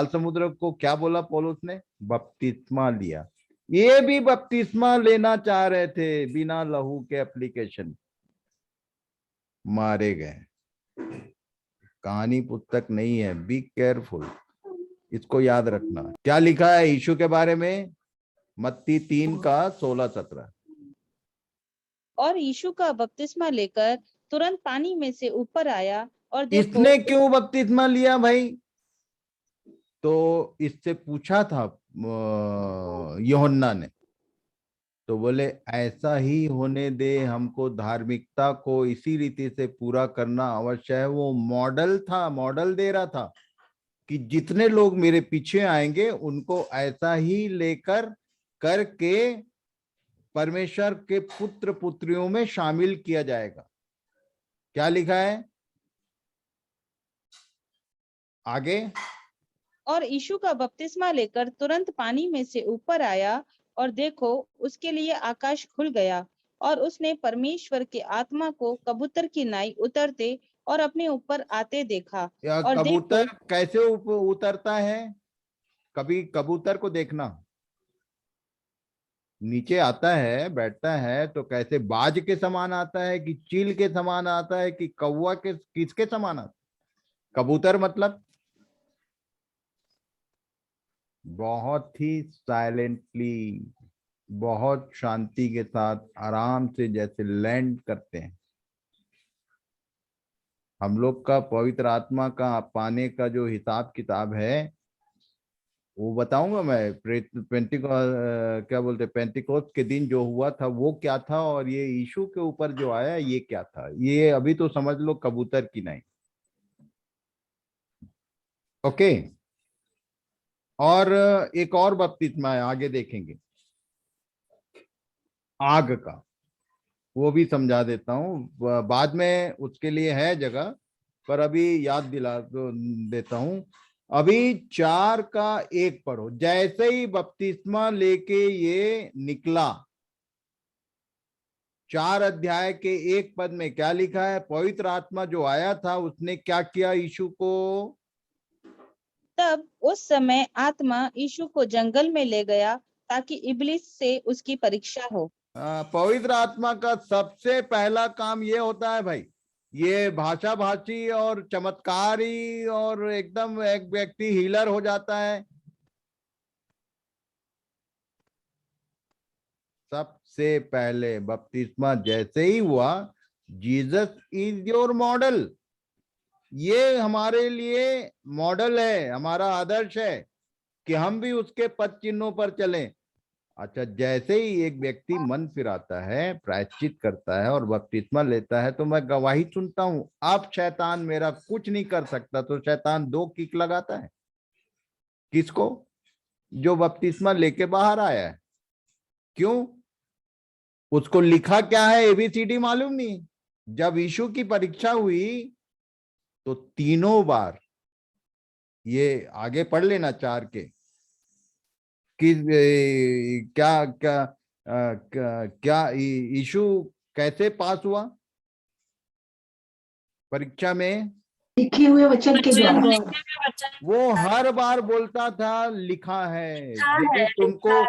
समुद्र को क्या बोला पौलुस ने? बपतिस्मा लिया। ये भी बपतिस्मा लेना चाह रहे थे बिना लहू के एप्लीकेशन, मारे गए। कहानी पुस्तक नहीं है। बी केयरफुल, इसको याद रखना। क्या लिखा है यीशु के बारे में? मत्ती 3:16-17। और यीशु का बपतिस्मा लेकर तुरंत पानी में से ऊपर आया और देखो। इसने क्यों बपतिस्मा लिया भाई? तो इससे पूछा था यूहन्ना ने, तो बोले ऐसा ही होने दे, हमको धार्मिकता को इसी रीति से पूरा करना अवश्य है। वो मॉडल था, मॉडल दे रहा था कि जितने लोग मेरे पीछे आएंगे उनको ऐसा ही लेकर करके परमेश्वर के पुत्र पुत्रियों में शामिल किया जाएगा। क्या लिखा है आगे? और यीशु का बपतिस्मा लेकर तुरंत पानी में से ऊपर आया और देखो उसके लिए आकाश खुल गया और उसने परमेश्वर के आत्मा को कबूतर की नाई उतरते और अपने ऊपर आते देखा। और कबूतर देखो, कैसे उतरता है? कभी कबूतर को देखना, नीचे आता है बैठता है तो कैसे बाज के समान आता है कि चील के समान आता है कि कौवा के किसके समान आता है? कबूतर मतलब बहुत ही साइलेंटली, बहुत शांति के साथ आराम से जैसे लैंड करते हैं। हम लोग का पवित्र आत्मा का पाने का जो हिसाब किताब है वो बताऊंगा मैं। क्या बोलते पेंटिकोस्ट के दिन जो हुआ था वो क्या था, और ये यीशु के ऊपर जो आया ये क्या था। ये अभी तो समझ लो कबूतर की नहीं। ओके। और एक और बपतिस्मा है, आगे देखेंगे, आग का। वो भी समझा देता हूँ बाद में, उसके लिए है जगह, पर अभी याद दिला देता हूं। अभी 4:1 पढ़ो। जैसे ही बपतिस्मा लेके ये निकला, 4 अध्याय के 1 पद में क्या लिखा है? पवित्र आत्मा जो आया था उसने क्या किया यीशु को? तब उस समय आत्मा यीशु को जंगल में ले गया ताकि इब्लिस से उसकी परीक्षा हो। पवित्र आत्मा का सबसे पहला काम ये होता है भाई, ये भाषा भाषी और चमत्कारी और एकदम एक व्यक्ति हीलर हो जाता है। सबसे पहले बपतिस्मा जैसे ही हुआ, जीसस इज योर मॉडल। ये हमारे लिए मॉडल है, हमारा आदर्श है कि हम भी उसके पद चिन्हों पर चलें। अच्छा, जैसे ही एक व्यक्ति मन फिराता है, प्रायश्चित करता है और बपतिस्मा लेता है, तो मैं गवाही सुनता हूं, अब शैतान मेरा कुछ नहीं कर सकता। तो शैतान 2 किक लगाता है। किसको? जो बपतिस्मा लेके बाहर आया है। क्यों? उसको लिखा क्या है एबीसीडी मालूम नहीं। जब यीशु की परीक्षा हुई तो तीनों बार, ये आगे पढ़ लेना 4 के, कि क्या क्या क्या यीशु कैसे पास हुआ परीक्षा में? लिखे हुए वचन के द्वारा। वो हर बार बोलता था लिखा है। यदि तुमको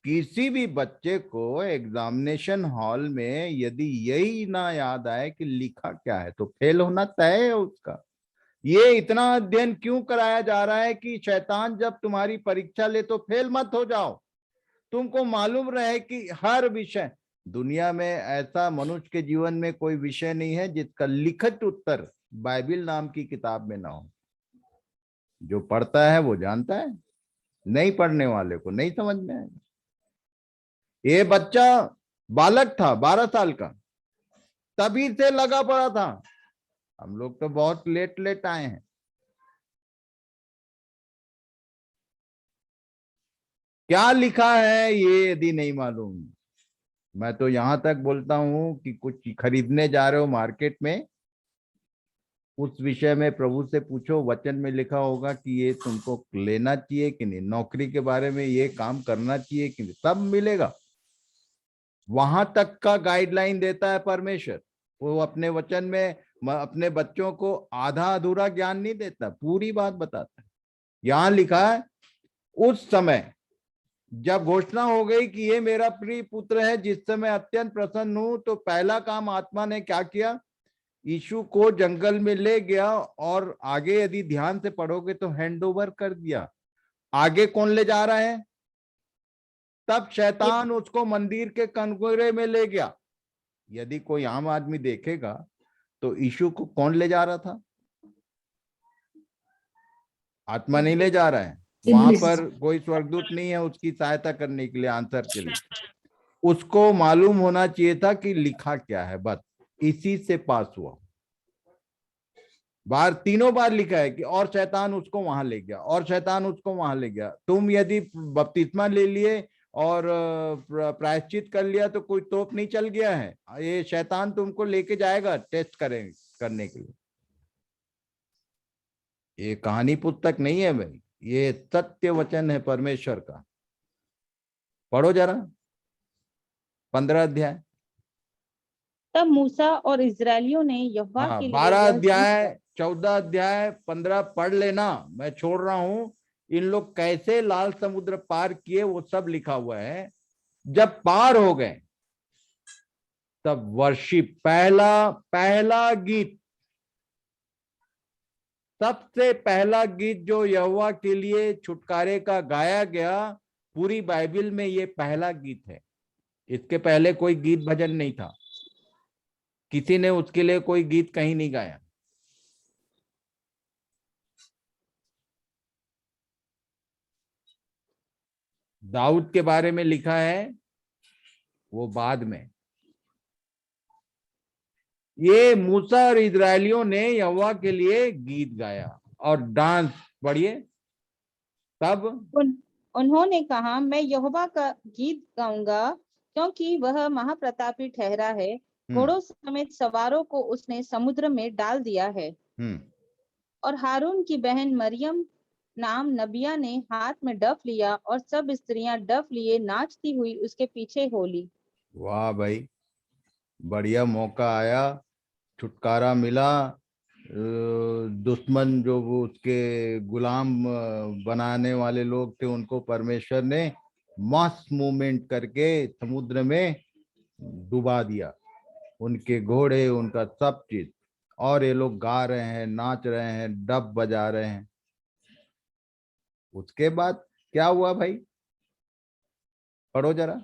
किसी भी बच्चे को एग्जामिनेशन हॉल में यदि यही ना याद आए कि लिखा क्या है तो फेल होना तय है उसका। ये इतना अध्ययन क्यों कराया जा रहा है कि शैतान जब तुम्हारी परीक्षा ले तो फेल मत हो जाओ। तुमको मालूम रहे कि हर विषय दुनिया में ऐसा मनुष्य के जीवन में कोई विषय नहीं है जिसका लिखित उत्तर बाइबिल नाम की किताब में ना हो। जो पढ़ता है वो जानता है, नहीं पढ़ने वाले को नहीं समझ में आएगा। ये बच्चा बालक था 12 साल का, तभी से लगा पड़ा था। हम लोग तो बहुत लेट लेट आए हैं। क्या लिखा है ये यदि नहीं मालूम, मैं तो यहां तक बोलता हूं कि कुछ खरीदने जा रहे हो मार्केट में, उस विषय में प्रभु से पूछो, वचन में लिखा होगा कि ये तुमको लेना चाहिए कि नहीं, नौकरी के बारे में ये काम करना चाहिए कि नहीं, सब मिलेगा। वहां तक का गाइडलाइन देता है परमेश्वर। वो अपने वचन में अपने बच्चों को आधा अधूरा ज्ञान नहीं देता, पूरी बात बताता है। यहां लिखा है उस समय जब घोषणा हो गई कि ये मेरा प्रिय पुत्र है जिससे मैं अत्यंत प्रसन्न हूं, तो पहला काम आत्मा ने क्या किया, यीशु को जंगल में ले गया और आगे यदि ध्यान से पढ़ोगे तो हैंड ओवर कर दिया। आगे कौन ले जा रहा है? तब शैतान उसको मंदिर के कनघरे में ले गया। यदि कोई आम आदमी देखेगा तो यीशु को कौन ले जा रहा था? आत्मा नहीं ले जा रहा है, वहां पर कोई स्वर्गदूत नहीं है उसकी सहायता करने के लिए, आंसर के लिए। उसको मालूम होना चाहिए था कि लिखा क्या है, बस इसी से पास हुआ। बार तीनों बार लिखा है कि और शैतान उसको वहां ले गया, और शैतान उसको वहां ले गया। तुम यदि बपतिस्मा ले लिए और प्रायश्चित कर लिया तो कोई तोप नहीं चल गया है, ये शैतान तुमको लेके जाएगा टेस्ट करने के लिए। ये कहानी पुस्तक नहीं है भाई, ये सत्य वचन है परमेश्वर का। पढ़ो जरा 15 अध्याय। तब मूसा और इस्राएलियों ने यहोवा के लिए 12 अध्याय 14 अध्याय 15 पढ़ लेना, मैं छोड़ रहा हूं। इन लोग कैसे लाल समुद्र पार किए वो सब लिखा हुआ है। जब पार हो गए तब वर्शिप, पहला गीत, सबसे पहला गीत जो यहोवा के लिए छुटकारे का गाया गया, पूरी बाइबल में ये पहला गीत है। इसके पहले कोई गीत भजन नहीं था, किसी ने उसके लिए कोई गीत कहीं नहीं गाया। दाऊद के बारे में लिखा है वो बाद में। ये मूसा और इस्राएलियों ने यहोवा के लिए गीत गाया और डांस, पढ़िए। तब उन्होंने कहा, मैं यहोवा का गीत गाऊंगा क्योंकि वह महाप्रतापी ठहरा है। घोड़ों समेत सवारों को उसने समुद्र में डाल दिया है। और हारून की बहन मरियम नाम नबिया ने हाथ में डफ लिया और सब स्त्रियां डफ लिए नाचती हुई उसके पीछे हो ली। वाह भाई, बढ़िया मौका आया, छुटकारा मिला। दुश्मन जो वो उसके गुलाम बनाने वाले लोग थे उनको परमेश्वर ने मास मूवमेंट करके समुद्र में डुबा दिया, उनके घोड़े, उनका सब चीज। और ये लोग गा रहे हैं, नाच रहे हैं, डब बजा रहे हैं। उसके बाद क्या हुआ भाई, पढ़ो जरा।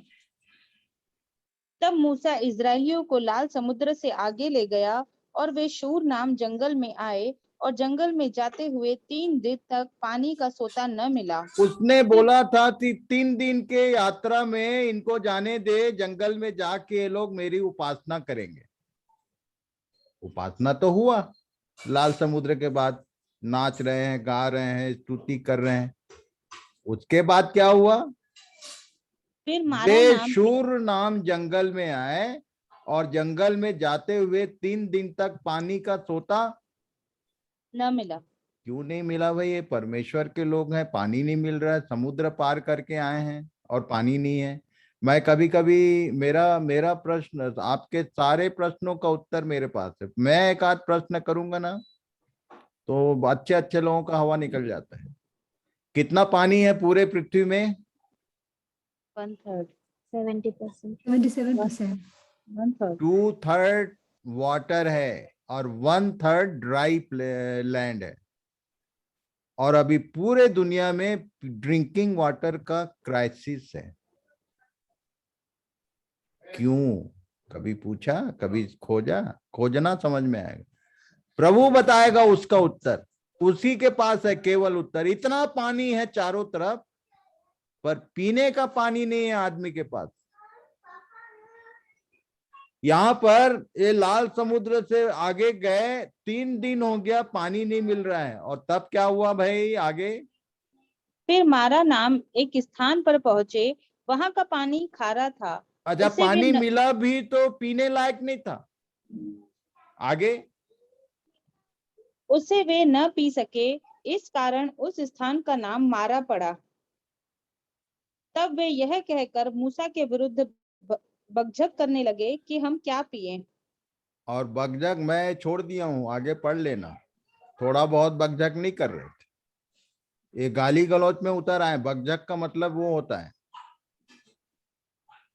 तब मूसा इस्राएलियों को लाल समुद्र से आगे ले गया और वे शूर नाम जंगल में आए और जंगल में जाते हुए 3 दिन तक पानी का सोता न मिला। उसने बोला था कि 3 दिन के यात्रा में इनको जाने दे, जंगल में जाके ये लोग मेरी उपासना करेंगे। उपासना तो हुआ, लाल समुद्र के बाद नाच रहे हैं, गा रहे हैं, स्तुति कर रहे हैं। उसके बाद क्या हुआ, फिर वे शूर नाम जंगल में आए और जंगल में जाते हुए 3 दिन तक पानी का सोता न मिला। क्यों नहीं मिला भाई? ये परमेश्वर के लोग हैं, पानी नहीं मिल रहा है, समुद्र पार करके आए हैं और पानी नहीं है। मैं कभी कभी मेरा प्रश्न, आपके सारे प्रश्नों का उत्तर मेरे पास है। मैं एक आध प्रश्न करूंगा ना, तो अच्छे अच्छे लोगों का हवा निकल जाता है। कितना पानी है पूरे पृथ्वी में? 1/3 77%. 1/3 2/3 वाटर है और 1/3 ड्राई लैंड है। और अभी पूरे दुनिया में ड्रिंकिंग वाटर का क्राइसिस है। क्यों? कभी पूछा, कभी खोजना समझ में आएगा। प्रभु बताएगा उसका उत्तर, उसी के पास है केवल उत्तर। इतना पानी है चारों तरफ, पर पीने का पानी नहीं है आदमी के पास। यहां पर ये लाल समुद्र से आगे गए, 3 दिन हो गया, पानी नहीं मिल रहा है। और तब क्या हुआ भाई आगे? फिर मारा नाम एक स्थान पर पहुंचे, वहां का पानी खारा था। अच्छा, उसे वे पानी न- मिला भी तो पीने लायक नहीं था। आगे? उसे वे न पी सके, इस कारण उस स्थान का नाम मारा पड़ा। तब वे यह कहकर मूसा के विरुद्ध बकझक करने लगे कि हम क्या पिएं। और बकझक मैं छोड़ दिया हूं, आगे पढ़ लेना। थोड़ा बहुत बकझक नहीं कर रहे थे, ये गाली गलौज में उतर आए। बकझक का मतलब वो होता है,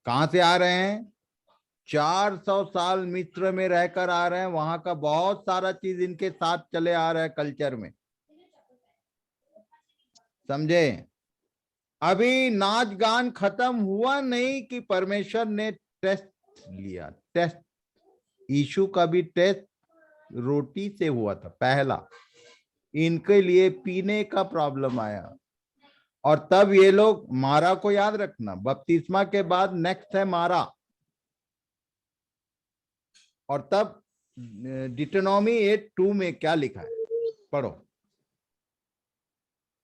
कहां से आ रहे हैं? 400 साल मिस्र में रहकर आ रहे हैं, वहां का बहुत सारा चीज इनके साथ चले आ रहा है कल्चर में, समझे? अभी नाच गान खत्म हुआ नहीं कि परमेश्वर ने टेस्ट लिया। टेस्ट, यीशु का भी टेस्ट रोटी से हुआ था पहला। इनके लिए पीने का प्रॉब्लम आया, और तब ये लोग मारा को याद रखना, बपतिस्मा के बाद नेक्स्ट है मारा। और तब डिटोनॉमी 8:2 में क्या लिखा है, पढ़ो।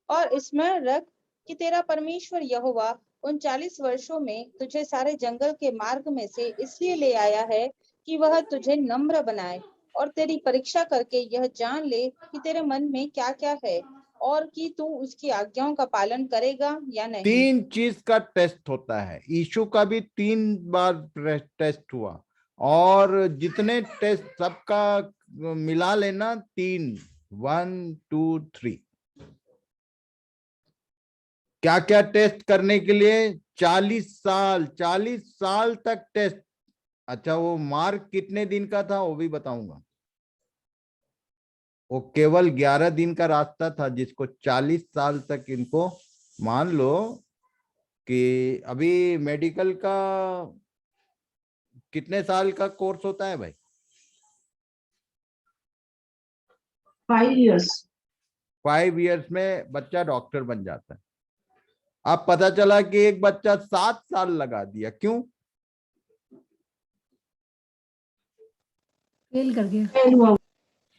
और स्मरण रख कि तेरा परमेश्वर यहोवा उन 40 वर्षों में तुझे सारे जंगल के मार्ग में से इसलिए ले आया है कि वह तुझे नम्र बनाए और तेरी परीक्षा करके यह जान ले कि तेरे मन में क्या क्या है, और कि तू उसकी आज्ञाओं का पालन करेगा या नहीं। 3 चीज का टेस्ट होता है। यीशु का भी 3 बार टेस्ट हुआ, और जितने टेस्ट सबका मिला लेना 3, 1 2 3। क्या क्या टेस्ट करने के लिए? 40 साल तक टेस्ट। अच्छा, वो मार्क कितने दिन का था वो भी बताऊंगा। वो केवल 11 दिन का रास्ता था, जिसको 40 साल तक इनको, मान लो कि अभी मेडिकल का कितने साल का कोर्स होता है भाई? 5 years. 5 इयर्स में बच्चा डॉक्टर बन जाता है। अब पता चला कि एक बच्चा 7 साल लगा दिया। क्यों? फेल कर गया, फेल हुआ।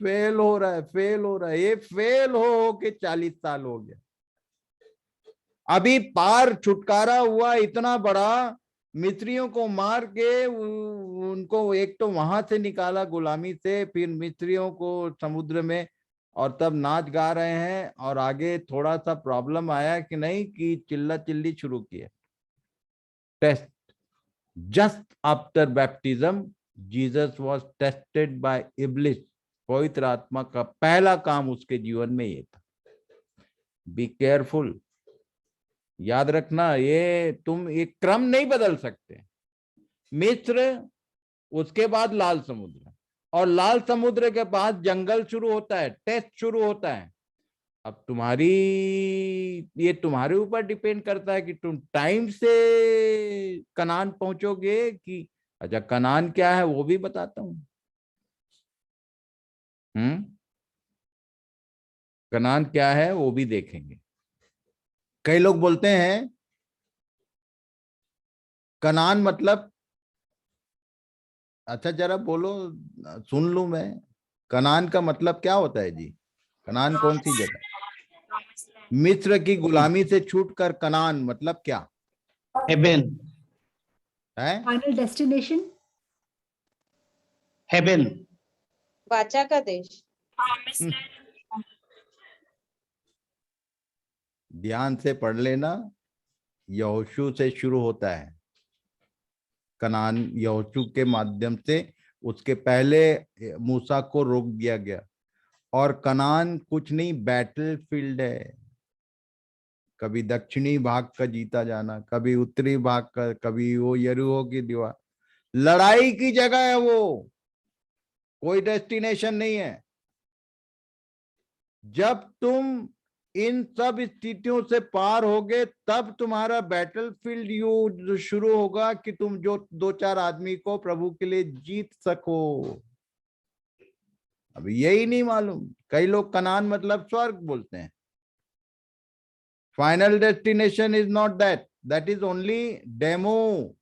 फेल हो रहा है, फेल हो रहा है। ये फेल हो के 40 साल हो गया। अभी पार छुटकारा हुआ इतना बड़ा, मिस्रियों को मार के उनको एक तो वहां से निकाला गुलामी से, फिर मिस्रियों को समुद्र में, और तब नाच गा रहे हैं। और आगे थोड़ा सा प्रॉब्लम आया कि नहीं, कि चिल्ला चिल्ली शुरू किए। Test, just after baptism Jesus was tested by Iblis. पवित्र आत्मा का पहला काम उसके जीवन में ये था। बी केयरफुल, याद रखना, ये तुम एक क्रम नहीं बदल सकते। मिस्र, उसके बाद लाल समुद्र, और लाल समुद्र के बाद जंगल शुरू होता है, टेस्ट शुरू होता है। अब ये तुम्हारे ऊपर डिपेंड करता है कि तुम टाइम से कनान पहुंचोगे कि। अच्छा, कनान क्या है वो भी बताता हूं। कनान क्या है वो भी देखेंगे। कई लोग बोलते हैं कनान मतलब, अच्छा जरा बोलो, सुन लूं मैं। कनान का मतलब क्या होता है जी? कनान कौन सी जगह? मिस्र की गुलामी से छूटकर कनान मतलब क्या हेवन, है? Final destination, heaven. वाचा का देश। ध्यान से पढ़ लेना। यहोशू से शुरू होता है कनान, यहोशू के माध्यम से। उसके पहले मूसा को रोक दिया गया, और कनान कुछ नहीं, बैटल फील्ड है। कभी दक्षिणी भाग का जीता जाना, कभी उत्तरी भाग का, कभी वो यरीहो की दीवार, लड़ाई की जगह है वो, कोई डेस्टिनेशन नहीं है। जब तुम इन सब स्थितियों से पार होगे तब तुम्हारा बैटलफील्ड युद्ध शुरू होगा कि तुम जो 2-4 आदमी को प्रभु के लिए जीत सको। अभी यही नहीं मालूम, कई लोग कनान मतलब स्वर्ग बोलते हैं। Final destination is not that, that is only demo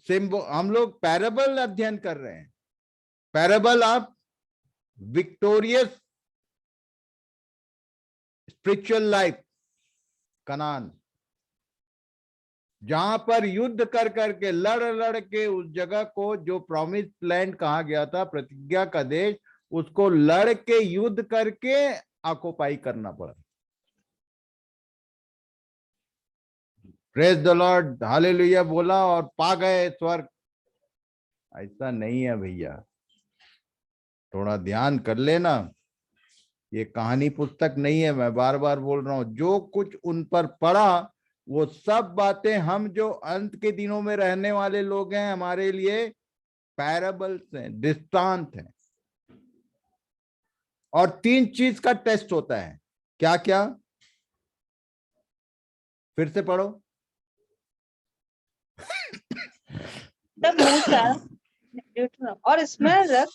symbol. हम लोग पैराबल अध्ययन कर रहे हैं, parable of victorious spiritual life, Kanan, जहां पर युद्ध कर करके लड़ के उस जगह को जो प्रॉमिस लैंड कहा गया था, प्रतिज्ञा का देश, उसको लड़ के युद्ध करके ऑक्युपाई करना पड़ा। प्रेज द लॉर्ड, हालेलुया बोला और पा गए स्वर्ग। ऐसा नहीं है भैया, थोड़ा ध्यान कर लेना। ये कहानी पुस्तक नहीं है, मैं बार बार बोल रहा हूं। जो कुछ उन पर पड़ा वो सब बातें हम जो अंत के दिनों में रहने वाले लोग हैं, हमारे लिए पैराबल्स हैं, दृष्टांत हैं। और 3 चीज का टेस्ट होता है। क्या क्या? फिर से पढ़ो। तब मूसा और स्मरण रख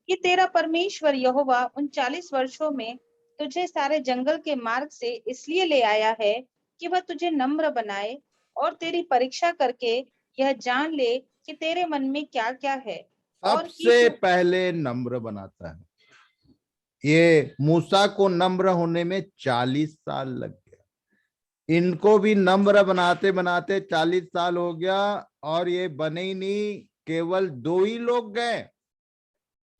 कि तेरा परमेश्वर यहोवा उन 40 वर्षों में तुझे सारे जंगल के मार्ग से इसलिए ले आया है कि वह तुझे नम्र बनाए और तेरी परीक्षा करके यह जान ले कि तेरे मन में क्या क्या है, और सबसे पहले नम्र बनाता है। ये मूसा को नम्र होने में 40 साल लग गया, इनको भी नम्र बनाते बनाते 40 साल हो गया, और ये बने ही नहीं। केवल 2 ही लोग गए,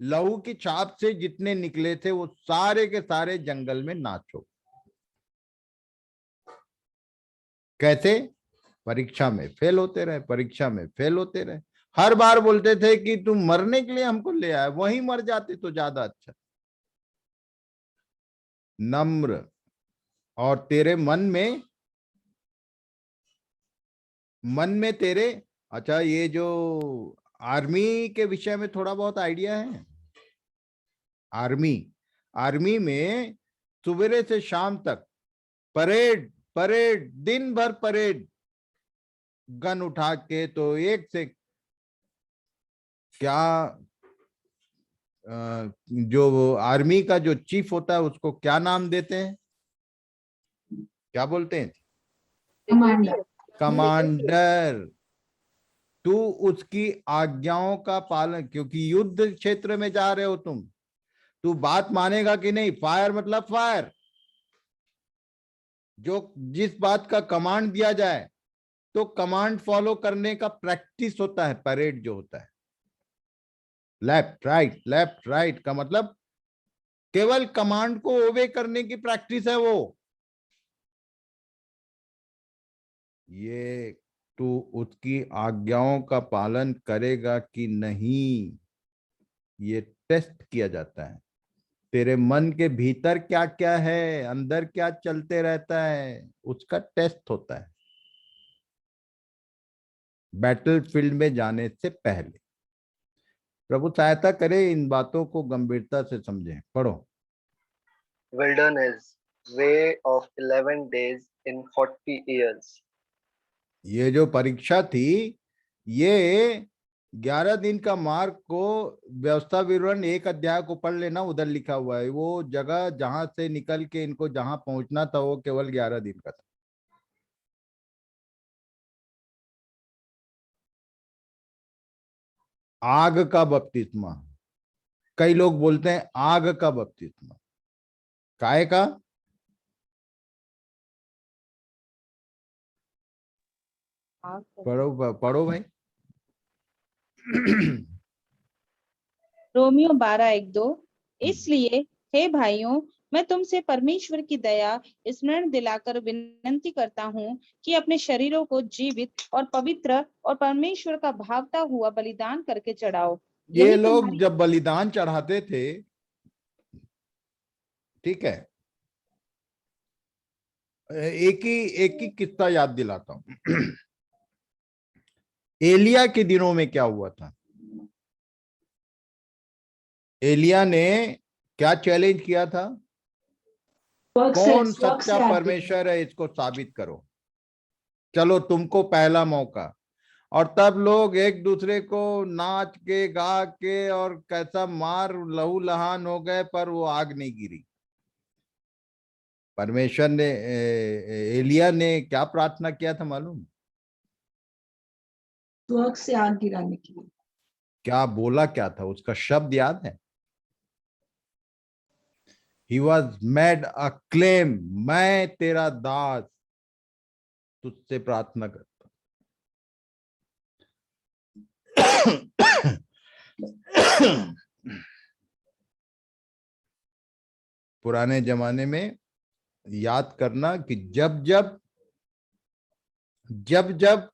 लहू की छाप से जितने निकले थे वो सारे के सारे जंगल में नाचो। कैसे? परीक्षा में फेल होते रहे, परीक्षा में फेल होते रहे। हर बार बोलते थे कि तुम मरने के लिए हमको ले आए, वहीं मर जाते तो ज्यादा अच्छा। नम्र। और तेरे मन में तेरे, अच्छा, ये जो आर्मी के विषय में थोड़ा बहुत आइडिया है। आर्मी में सुबह से शाम तक परेड परेड, दिन भर परेड, गन उठा के। तो एक से क्या, जो आर्मी का जो चीफ होता है उसको क्या नाम देते हैं, क्या बोलते हैं? Commander. कमांडर। तू उसकी आज्ञाओं का पालन, क्योंकि युद्ध क्षेत्र में जा रहे हो तुम, तू बात मानेगा कि नहीं? फायर मतलब फायर, जो जिस बात का कमांड दिया जाए तो कमांड फॉलो करने का प्रैक्टिस होता है। परेड जो होता है, लेफ्ट राइट का मतलब केवल कमांड को ओबे करने की प्रैक्टिस है वो। ये तू उसकी आज्ञाओं का पालन करेगा कि नहीं, ये टेस्ट किया जाता है। तेरे मन के भीतर क्या क्या है, अंदर क्या चलते रहता है, उसका टेस्ट होता है बैटलफील्ड में जाने से पहले। प्रभु सहायता करे, इन बातों को गंभीरता से समझें। पढ़ो। Wilderness, way of 11 days in 40 years. ये जो परीक्षा थी, ये 11 दिन का मार्ग को, व्यवस्था विवरण 1 अध्याय को पढ़ लेना, उधर लिखा हुआ है। वो जगह जहां से निकल के इनको जहां पहुंचना था वो केवल 11 दिन का था। आग का बपतिस्मा, कई लोग बोलते हैं आग का बपतिस्मा, काहे का? पढ़ो पढ़ो भाई। रोमियो 12:1-2। इसलिए हे भाइयों, मैं तुमसे परमेश्वर की दया स्मरण दिलाकर विनती करता हूँ कि अपने शरीरों को जीवित और पवित्र और परमेश्वर का भावता हुआ बलिदान करके चढ़ाओ। ये यही लोग तुम्हारी जब बलिदान चढ़ाते थे ठीक है। एक ही किस्सा याद दिलाता हूं। एलिया के दिनों में क्या हुआ था? एलिया ने क्या चैलेंज किया था? कौन सच्चा परमेश्वर है, इसको साबित करो, चलो तुमको पहला मौका। और तब लोग एक दूसरे को नाच के गा के और कैसा मार लहू लहान हो गए, पर वो आग नहीं गिरी। परमेश्वर ने एलिया ने क्या प्रार्थना किया था मालूम? स्वर्ग से आग गिराने के लिए। क्या बोला, क्या था उसका शब्द याद है? He was made a claim, मैं तेरा दास तुझसे प्रार्थना करता हूं। पुराने जमाने में याद करना कि जब जब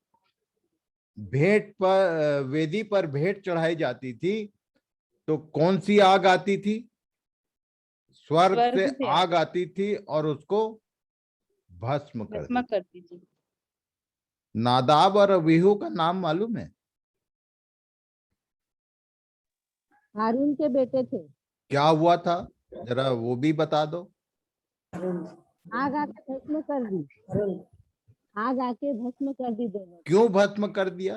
भेंट पर, वेदी पर भेंट चढ़ाई जाती थी, तो कौन सी आग आती थी? स्वर्ग से आग आती थी और उसको भस्म करती थी। नादाब और अबीहू का नाम मालूम है? हारून के बेटे थे। क्या हुआ था, जरा वो भी बता दो। आग आके भस्म कर दी, आग आके भस्म कर दी दोनों। क्यों भस्म कर दिया?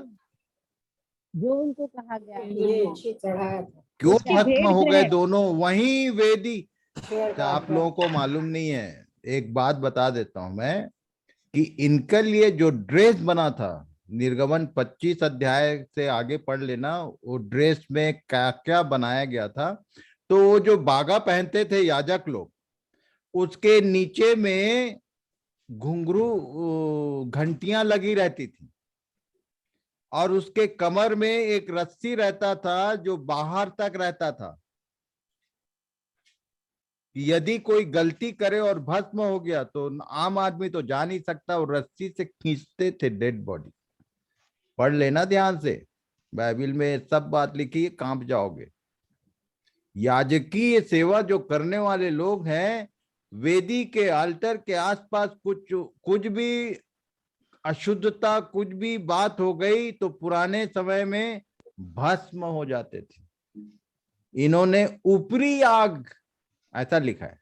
जो उनको कहा गया क्यों भस्म हो गए दोनों? वही वेदी। आप लोगों को मालूम नहीं है, एक बात बता देता हूं मैं, कि इनके लिए जो ड्रेस बना था, निर्गमन 25 अध्याय से आगे पढ़ लेना, वो ड्रेस में क्या क्या बनाया गया था। तो वो जो बागा पहनते थे याजक लोग, उसके नीचे में घुंघरू घंटियां लगी रहती थी, और उसके कमर में एक रस्सी रहता था जो बाहर तक रहता था। यदि कोई गलती करे और भस्म हो गया तो आम आदमी तो जा नहीं सकता, और रस्सी से खींचते थे डेड बॉडी। पढ़ लेना ध्यान से, बाइबल में सब बात लिखी है, कांप जाओगे। याजकीय सेवा जो करने वाले लोग हैं, वेदी के अल्टर के आसपास कुछ भी अशुद्धता, कुछ भी बात हो गई तो पुराने समय में भस्म हो जाते थे। इन्होंने ऊपरी आग, ऐसा लिखा है,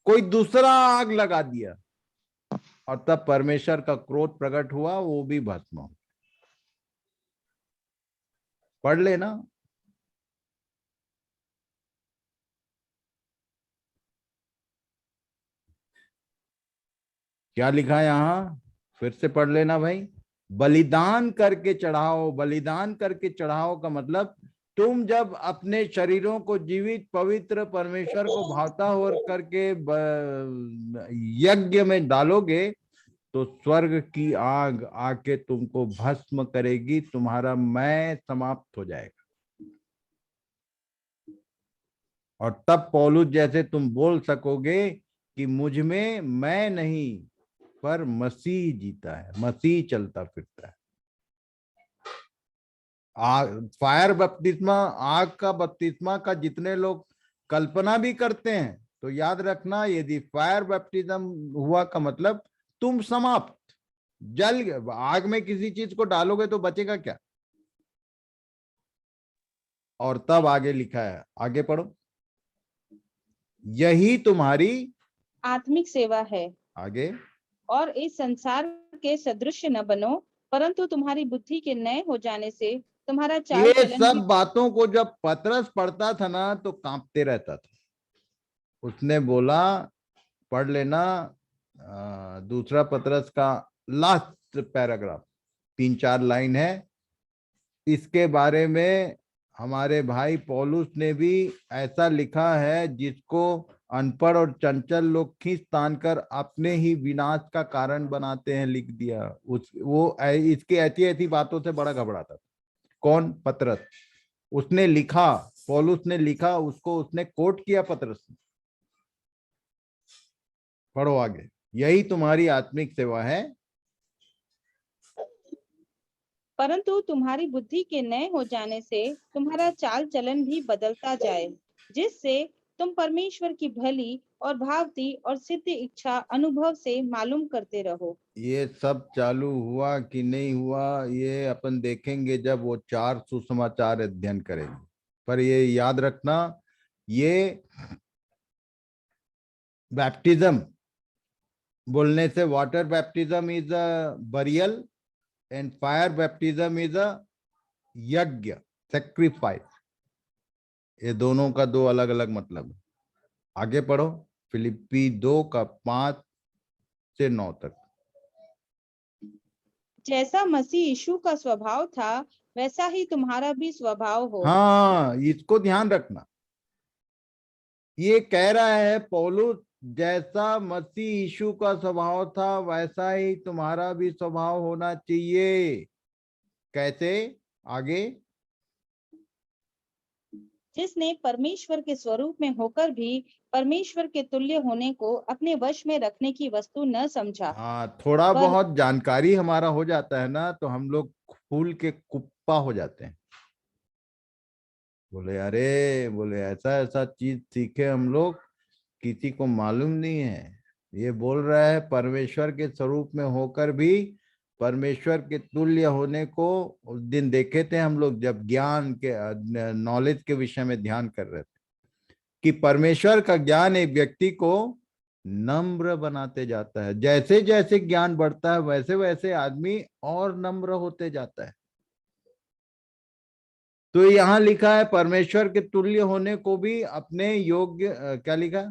कोई दूसरा आग लगा दिया, और तब परमेश्वर का क्रोध प्रकट हुआ, वो भी भस्म हो। पढ़ लेना। क्या लिखा है यहां, फिर से पढ़ लेना भाई। बलिदान करके चढ़ाओ, बलिदान करके चढ़ाओ का मतलब, तुम जब अपने शरीरों को जीवित पवित्र परमेश्वर को भावता हो करके यज्ञ में डालोगे, तो स्वर्ग की आग आके तुमको भस्म करेगी, तुम्हारा मैं समाप्त हो जाएगा। और तब पौलुस जैसे तुम बोल सकोगे कि मुझ में मैं नहीं, पर मसीह जीता है, मसीह चलता फिरता है। फायर बपतिस्मा, आग का बपतिस्मा का जितने लोग कल्पना भी करते हैं, तो याद रखना, यदि फायर बैप्टिज्म हुआ का मतलब तुम समाप्त, जल आग में किसी चीज को डालोगे तो बचेगा क्या? और तब आगे लिखा है, आगे पढ़ो, यही तुम्हारी आत्मिक सेवा है। आगे, और इस संसार के सदृश न बनो, परंतु तुम्हारी बुद्धि के नए हो जाने से तुम्हारा चाल ये चलन सब भी। बातों को जब पतरस पढ़ता था ना, तो कांपते रहता था। उसने बोला, पढ़ लेना, दूसरा पतरस का लास्ट पैराग्राफ, 3-4 लाइन है, इसके बारे में हमारे भाई पौलुस ने भी ऐसा लिखा है, जिसको अनपढ़ और चंचल लोग खींच तान कर अपने ही विनाश का कारण बनाते हैं, लिख दिया। इसकी ऐसी ऐसी बातों से बड़ा घबराता था। कौन? पतरस। उसने लिखा, पौलुस ने लिखा, उसको उसने कोट किया पतरस ने। पढ़ो आगे, यही तुम्हारी आत्मिक सेवा है। परंतु तुम्हारी बुद्धि के नए हो जाने से तुम्हारा चाल चलन भी बदलता जाए, जिससे तुम परमेश्वर की भली और भावती और सिद्ध इच्छा अनुभव से मालूम करते रहो। ये सब चालू हुआ कि नहीं हुआ, ये अपन देखेंगे जब वो 4 सुसमाचार अध्ययन करेंगे। पर ये याद रखना, ये बैप्टिज्म बोलने से water baptism is a burial and fire baptism is a यज्ञ, सेक्रीफाइस। ये दोनों का दो अलग अलग मतलब है। आगे पढ़ो, फिलिप्पी 2 का 5 से 9 तक। जैसा मसीह यीशु का स्वभाव था वैसा ही तुम्हारा भी स्वभाव हो। हाँ, इसको ध्यान रखना। ये कह रहा है पौलुस, जैसा मसीह यीशु का स्वभाव था वैसा ही तुम्हारा भी स्वभाव होना चाहिए। कैसे? आगे, जिसने परमेश्वर के स्वरूप में होकर भी परमेश्वर के तुल्य होने को अपने वश में रखने की वस्तु न समझा। हाँ, थोड़ा पर बहुत जानकारी हमारा हो जाता है ना तो हम लोग फूल के कुप्पा हो जाते हैं। बोले अरे, बोले ऐसा ऐसा चीज सीखे हम लोग, किसी को मालूम नहीं है। ये बोल रहा है परमेश्वर के स्वरूप में होकर भी परमेश्वर के तुल्य होने को। उस दिन देखे थे हम लोग जब ज्ञान के नॉलेज के विषय में ध्यान कर रहे थे कि परमेश्वर का ज्ञान एक व्यक्ति को नम्र बनाते जाता है। जैसे जैसे ज्ञान बढ़ता है वैसे वैसे आदमी और नम्र होते जाता है। तो यहाँ लिखा है परमेश्वर के तुल्य होने को भी अपने योग्य, क्या लिखा?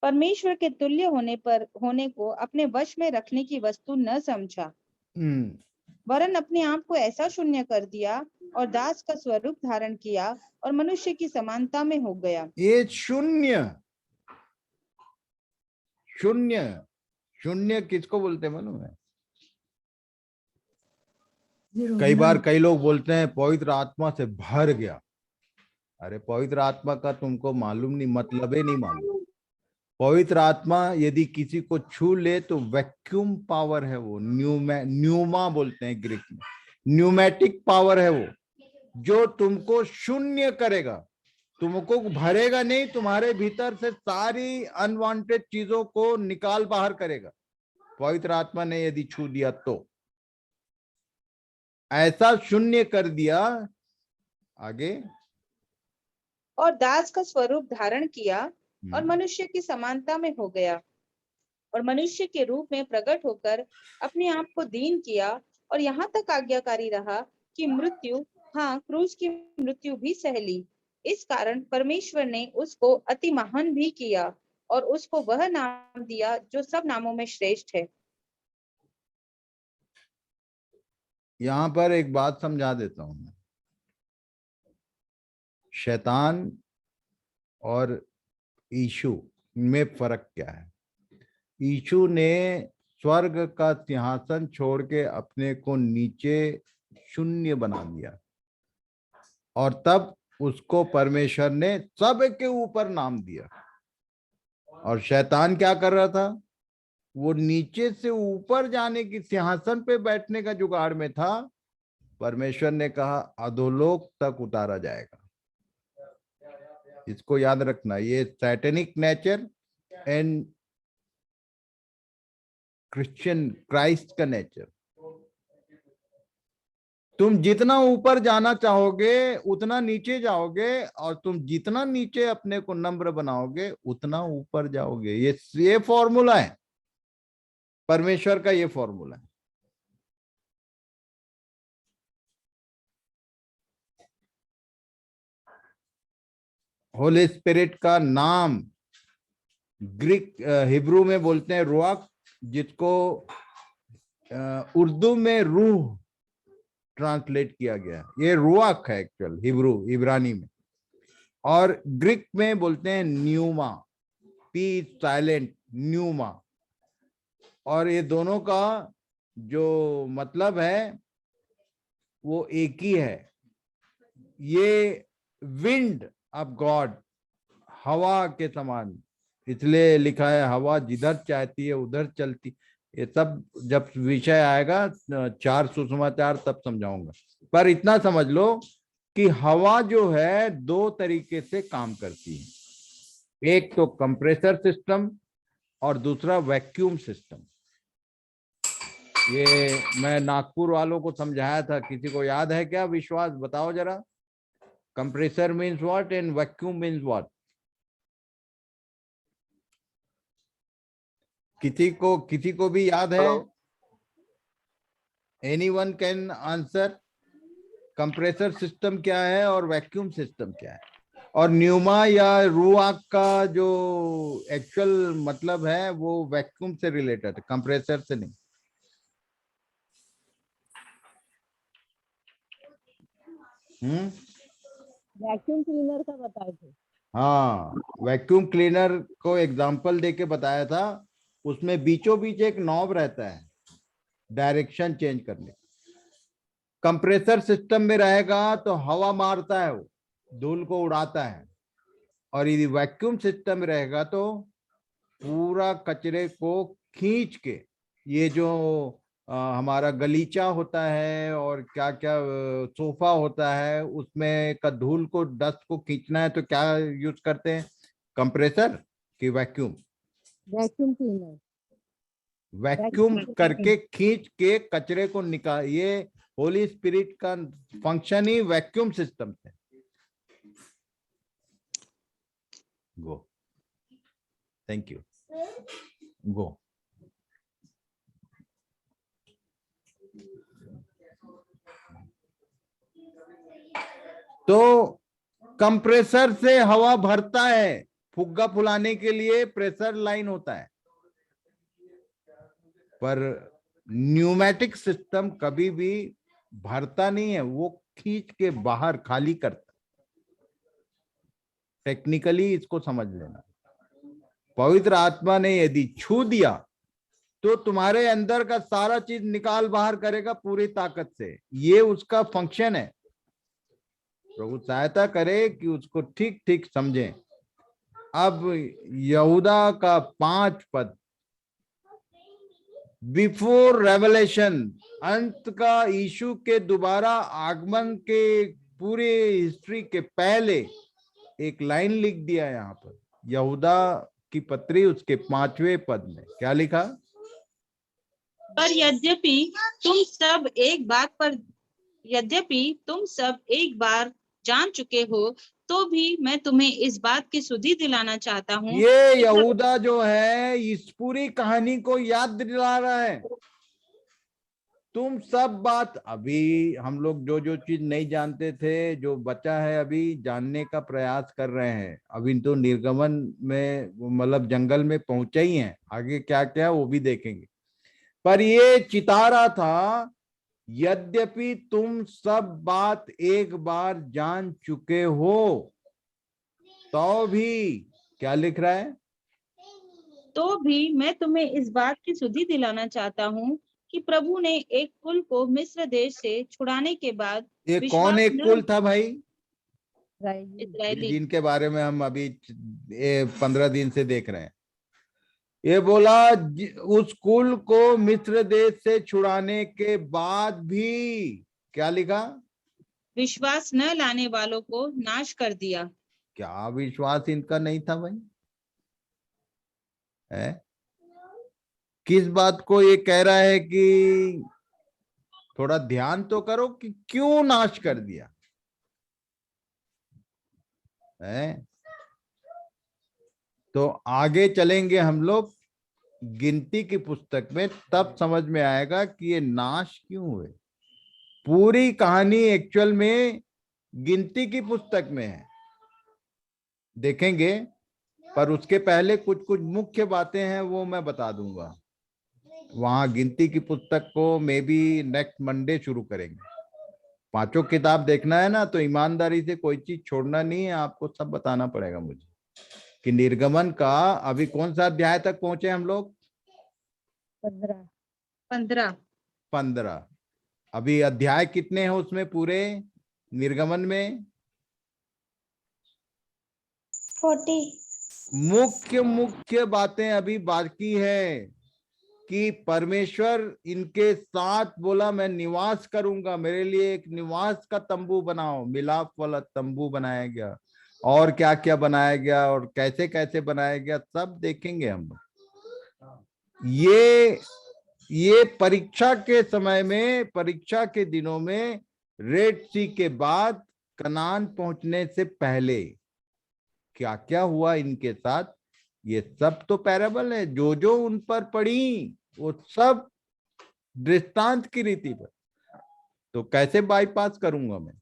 परमेश्वर के तुल्य होने को अपने वश में रखने की वस्तु न समझा, वरन अपने आप को ऐसा शून्य कर दिया और दास का स्वरूप धारण किया और मनुष्य की समानता में हो गया। ये शून्य, शून्य, शून्य किसको बोलते हैं मालूम है? कई बार कई लोग बोलते हैं पवित्र आत्मा से भर गया। अरे पवित्र आत्मा का तुमको मालूम नहीं, मतलब ही नहीं मालूम। पवित्र आत्मा यदि किसी को छू ले तो वैक्यूम पावर है वो, न्यूमा बोलते हैं ग्रीक में, न्यूमेटिक पावर है वो, जो तुमको शून्य करेगा, तुमको भरेगा नहीं, तुम्हारे भीतर से सारी अनवांटेड चीजों को निकाल बाहर करेगा। पवित्र आत्मा ने यदि छू दिया तो ऐसा शून्य कर दिया। आगे, और दास का स्वरूप धारण किया और मनुष्य की समानता में हो गया और मनुष्य के रूप में प्रकट होकर अपने आप को दीन किया और यहाँ तक आज्ञाकारी रहा कि मृत्यु, हाँ क्रूस की मृत्यु भी सह ली। इस कारण परमेश्वर ने उसको अति महान भी किया और उसको वह नाम दिया जो सब नामों में श्रेष्ठ है। यहां पर एक बात समझा देता हूं मैं। शैतान और यीशु में फर्क क्या है? यीशु ने स्वर्ग का सिंहासन छोड़ के अपने को नीचे शून्य बना दिया और तब उसको परमेश्वर ने सब के ऊपर नाम दिया। और शैतान क्या कर रहा था? वो नीचे से ऊपर जाने की, सिंहासन पे बैठने का जुगाड़ में था। परमेश्वर ने कहा अधोलोक तक उतारा जाएगा। इसको याद रखना, ये satanic nature and Christian Christ का नेचर। तुम जितना ऊपर जाना चाहोगे उतना नीचे जाओगे, और तुम जितना नीचे अपने को नम्र बनाओगे उतना ऊपर जाओगे। ये फॉर्मूला है परमेश्वर का, ये फॉर्मूला है। होली स्पिरिट का नाम ग्रीक हिब्रू में बोलते हैं रुआक, जिसको उर्दू में रूह ट्रांसलेट किया गया। ये रुआक है एक्चुअल हिब्रू, इब्रानी में। और ग्रीक में बोलते हैं न्यूमा, पी साइलेंट, न्यूमा। और ये दोनों का जो मतलब है वो एक ही है। ये विंड ऑफ गॉड, हवा के समान, इसलिए लिखा है हवा जिधर चाहती है उधर चलती। ये सब जब विषय आएगा 4 सुसमाचार तब समझाऊंगा। पर इतना समझ लो कि हवा जो है दो तरीके से काम करती है, एक तो कंप्रेसर सिस्टम और दूसरा वैक्यूम सिस्टम। ये मैं नागपुर वालों को समझाया था, किसी को याद है क्या? विश्वास बताओ जरा, compressor means what and vacuum means what? किसी को भी याद है? Anyone can answer? Compressor system क्या है और वैक्यूम सिस्टम क्या है? और न्यूमा या रुआक का जो एक्चुअल मतलब है वो वैक्यूम से रिलेटेड है, कंप्रेसर से नहीं। वैक्यूम क्लीनर का बताए थे। हाँ, वैक्यूम क्लीनर को एग्जांपल देके बताया था। उसमें बीचों बीच एक नॉब रहता है डायरेक्शन चेंज करने। कंप्रेसर सिस्टम में रहेगा तो हवा मारता है, वो धूल को उड़ाता है, और यदि वैक्यूम सिस्टम में रहेगा तो पूरा कचरे को खींच के, ये जो हमारा गलीचा होता है और क्या क्या सोफा होता है उसमें का धूल को, डस्ट को खींचना है तो क्या यूज करते हैं? कंप्रेसर कि वैक्यूम? Vacuum cleaner. वैक्यूम करके खींच के कचरे को निकाल, ये होली स्पिरिट का फंक्शन ही वैक्यूम सिस्टम है। गो, थैंक यू, गो। तो कंप्रेसर से हवा भरता है, फुग्गा फुलाने के लिए प्रेशर लाइन होता है, पर न्यूमेटिक सिस्टम कभी भी भरता नहीं है, वो खींच के बाहर खाली करता। टेक्निकली इसको समझ लेना। पवित्र आत्मा ने यदि छू दिया तो तुम्हारे अंदर का सारा चीज निकाल बाहर करेगा पूरी ताकत से, ये उसका फंक्शन है। प्रभु सहायता करे कि उसको ठीक ठीक समझें। अब यहूदा का 5 पद, बिफोर रेवलेशन, अंत का, यीशु के दोबारा आगमन के पूरे हिस्ट्री के पहले एक लाइन लिख दिया यहाँ पर, यहूदा की पत्री उसके 5वें पद में क्या लिखा? पर यद्यपि तुम सब एक बार जान चुके हो, तो भी मैं तुम्हें इस बात की सुधि दिलाना चाहता हूँ। ये यहूदा जो है इस पूरी कहानी को याद दिला रहा है। तुम सब बात, अभी हम लोग जो जो चीज नहीं जानते थे, जो बचा है अभी जानने का प्रयास कर रहे हैं। अभी तो निर्गमन में मतलब जंगल में पहुंचे ही हैं, आगे क्या क्या वो भी देखेंगे। पर ये चिता रहा था, यद्यपि तुम सब बात एक बार जान चुके हो, तो भी क्या लिख रहा है? तो भी मैं तुम्हें इस बात की सुधि दिलाना चाहता हूँ कि प्रभु ने एक कुल को मिस्र देश से छुड़ाने के बाद, ये कौन एक कुल था भाई? इस्राएली। जिनके बारे में हम अभी 15 दिन से देख रहे हैं। ये बोला उस कुल को मिस्र देश से छुड़ाने के बाद भी क्या लिखा? विश्वास न लाने वालों को नाश कर दिया। क्या विश्वास इनका नहीं था भाई? है? किस बात को ये कह रहा है कि थोड़ा ध्यान तो करो कि क्यों नाश कर दिया है? तो आगे चलेंगे हम लोग गिनती की पुस्तक में, तब समझ में आएगा कि ये नाश क्यों हुए। पूरी कहानी एक्चुअल में गिनती की पुस्तक में है, देखेंगे। पर उसके पहले कुछ कुछ मुख्य बातें हैं वो मैं बता दूंगा। वहां गिनती की पुस्तक को मे बी नेक्स्ट मंडे शुरू करेंगे। 5 किताब देखना है ना, तो ईमानदारी से कोई चीज छोड़ना नहीं है, आपको सब बताना पड़ेगा मुझे कि निर्गमन का अभी कौन सा अध्याय तक पहुंचे हम लोग? 15। अभी अध्याय कितने हैं उसमें पूरे निर्गमन में? 40। मुख्य मुख्य बातें अभी बाकी है कि परमेश्वर इनके साथ बोला मैं निवास करूंगा, मेरे लिए एक निवास का तंबू बनाओ। मिलाप वाला तंबू बनाया गया, और क्या क्या बनाया गया और कैसे कैसे बनाया गया सब देखेंगे हम। ये परीक्षा के समय में, परीक्षा के दिनों में, रेड सी के बाद कनान पहुंचने से पहले क्या क्या हुआ इनके साथ, ये सब तो पैराबल है। जो जो उन पर पड़ी वो सब दृष्टांत की रीति पर, तो कैसे बाईपास करूंगा मैं।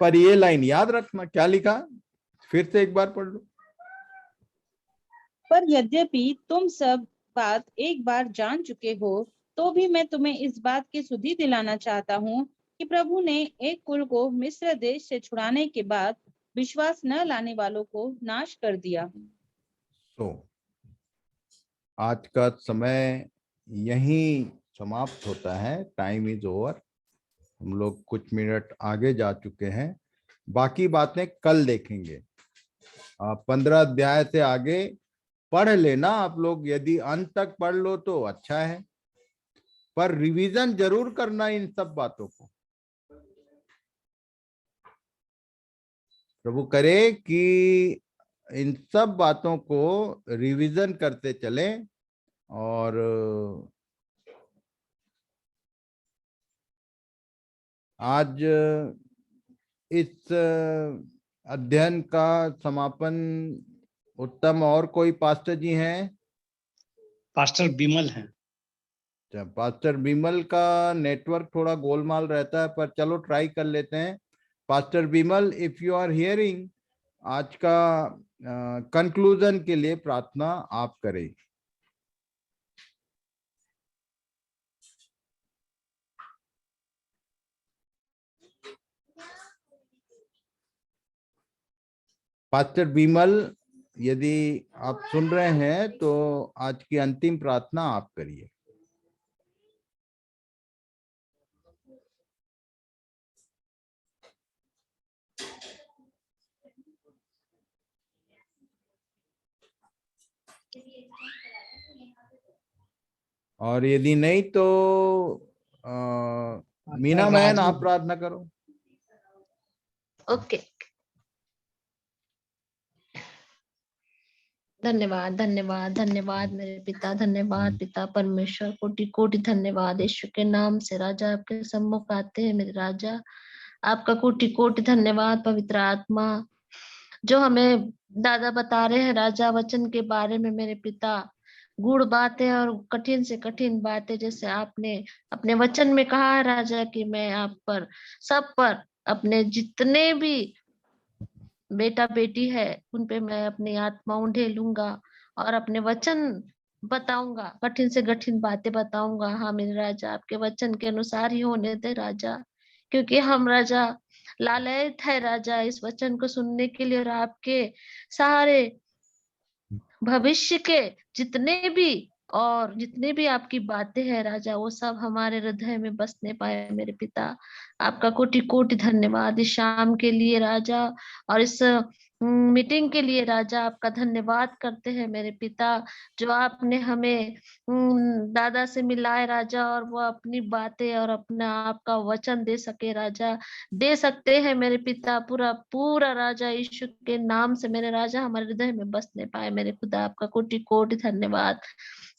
पर ये लाइन याद रखना, क्या लिखा, फिर से एक बार पढ़ लो। पर यद्यपि तुम सब बात एक बार जान चुके हो, तो भी मैं तुम्हें इस बात की सुधि दिलाना चाहता हूँ कि प्रभु ने एक कुल को मिस्र देश से छुड़ाने के बाद विश्वास न लाने वालों को नाश कर दिया। तो आज का समय यहीं समाप्त होता है। Time is over. हम लोग कुछ मिनट आगे जा चुके हैं, बाकी बातें कल देखेंगे। 15 अध्याय से आगे पढ़ लेना आप लोग, यदि अंत तक पढ़ लो तो अच्छा है, पर रिवीजन जरूर करना इन सब बातों को। प्रभु करे कि इन सब बातों को रिवीजन करते चलें, और आज इस अध्ययन का समापन उत्तम और कोई पास्टर जी हैं? पास्टर बिमल हैं। अच्छा, पास्टर बिमल का नेटवर्क थोड़ा गोलमाल रहता है, पर चलो ट्राई कर लेते हैं। Pastor Bimal, if you are hearing, आज का कंक्लूजन के लिए प्रार्थना आप करें। पास्टर बिमल, यदि आप सुन रहे हैं तो आज की अंतिम प्रार्थना आप करिए। और यदि नहीं तो मीना मैन, आप प्रार्थना करो। ओके। धन्यवाद धन्यवाद धन्यवाद मेरे पिता, धन्यवाद पिता परमेश्वर, कोटि कोटि धन्यवाद यीशु के नाम से राजा आपके सम्मुख आते हैं मेरे राजा। आपका कोटि कोटि धन्यवाद पवित्र आत्मा, जो हमें दादा बता रहे हैं राजा वचन के बारे में मेरे पिता। गूढ़ बातें और कठिन से कठिन बातें, जैसे आपने अपने वचन में कहा है राजा कि मैं आप पर, सब पर, अपने जितने भी बेटा बेटी है उन पे मैं अपनी आत्मा ढेलूंगा और अपने वचन बताऊंगा, कठिन से कठिन बातें बताऊंगा। हाँ मेरे राजा, आपके वचन के अनुसार ही होने दे राजा, क्योंकि हम राजा लालयित है राजा इस वचन को सुनने के लिए, और आपके सारे भविष्य के जितने भी आपकी बातें हैं राजा, वो सब हमारे हृदय में बसने पाए मेरे पिता। आपका कोटि कोटि धन्यवाद इस शाम के लिए राजा, और इस मीटिंग के लिए राजा आपका धन्यवाद करते हैं मेरे पिता, जो आपने हमें दादा से मिलाए राजा, और वो अपनी बातें और अपना आपका वचन दे सके राजा, दे सकते हैं मेरे पिता। पूरा पूरा राजा यीशु के नाम से मेरे राजा हमारे हृदय में बसने पाए मेरे खुदा। आपका कोटि कोटि धन्यवाद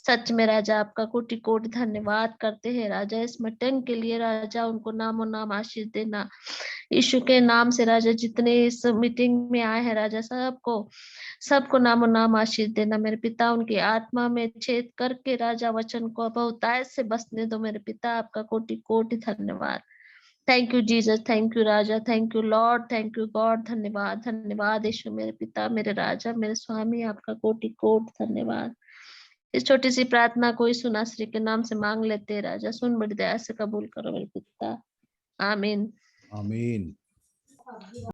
सच में राजा, आपका कोटि कोटि धन्यवाद करते हैं राजा इस मीटिंग के लिए राजा। उनको नामों नाम आशीष देना यीशु के नाम से राजा। जितने इस मीटिंग में आए हैं राजा, सबको नामों नाम आशीष देना मेरे पिता। उनकी आत्मा में छेद करके राजा वचन को बहुतायत से बसने दो मेरे पिता। आपका कोटि कोटि धन्यवाद। Thank you Jesus, thank you Raja, thank you Lord, thank you God. धन्यवाद धन्यवाद यीशु मेरे पिता, मेरे राजा, मेरे स्वामी। आपका कोटि कोटि धन्यवाद। इस छोटी सी प्रार्थना को यीशु नासरी के नाम से मांग लेते हैं राजा, सुन बड़ी दया से कबूल करो मेरे पिता। आमीन आमीन।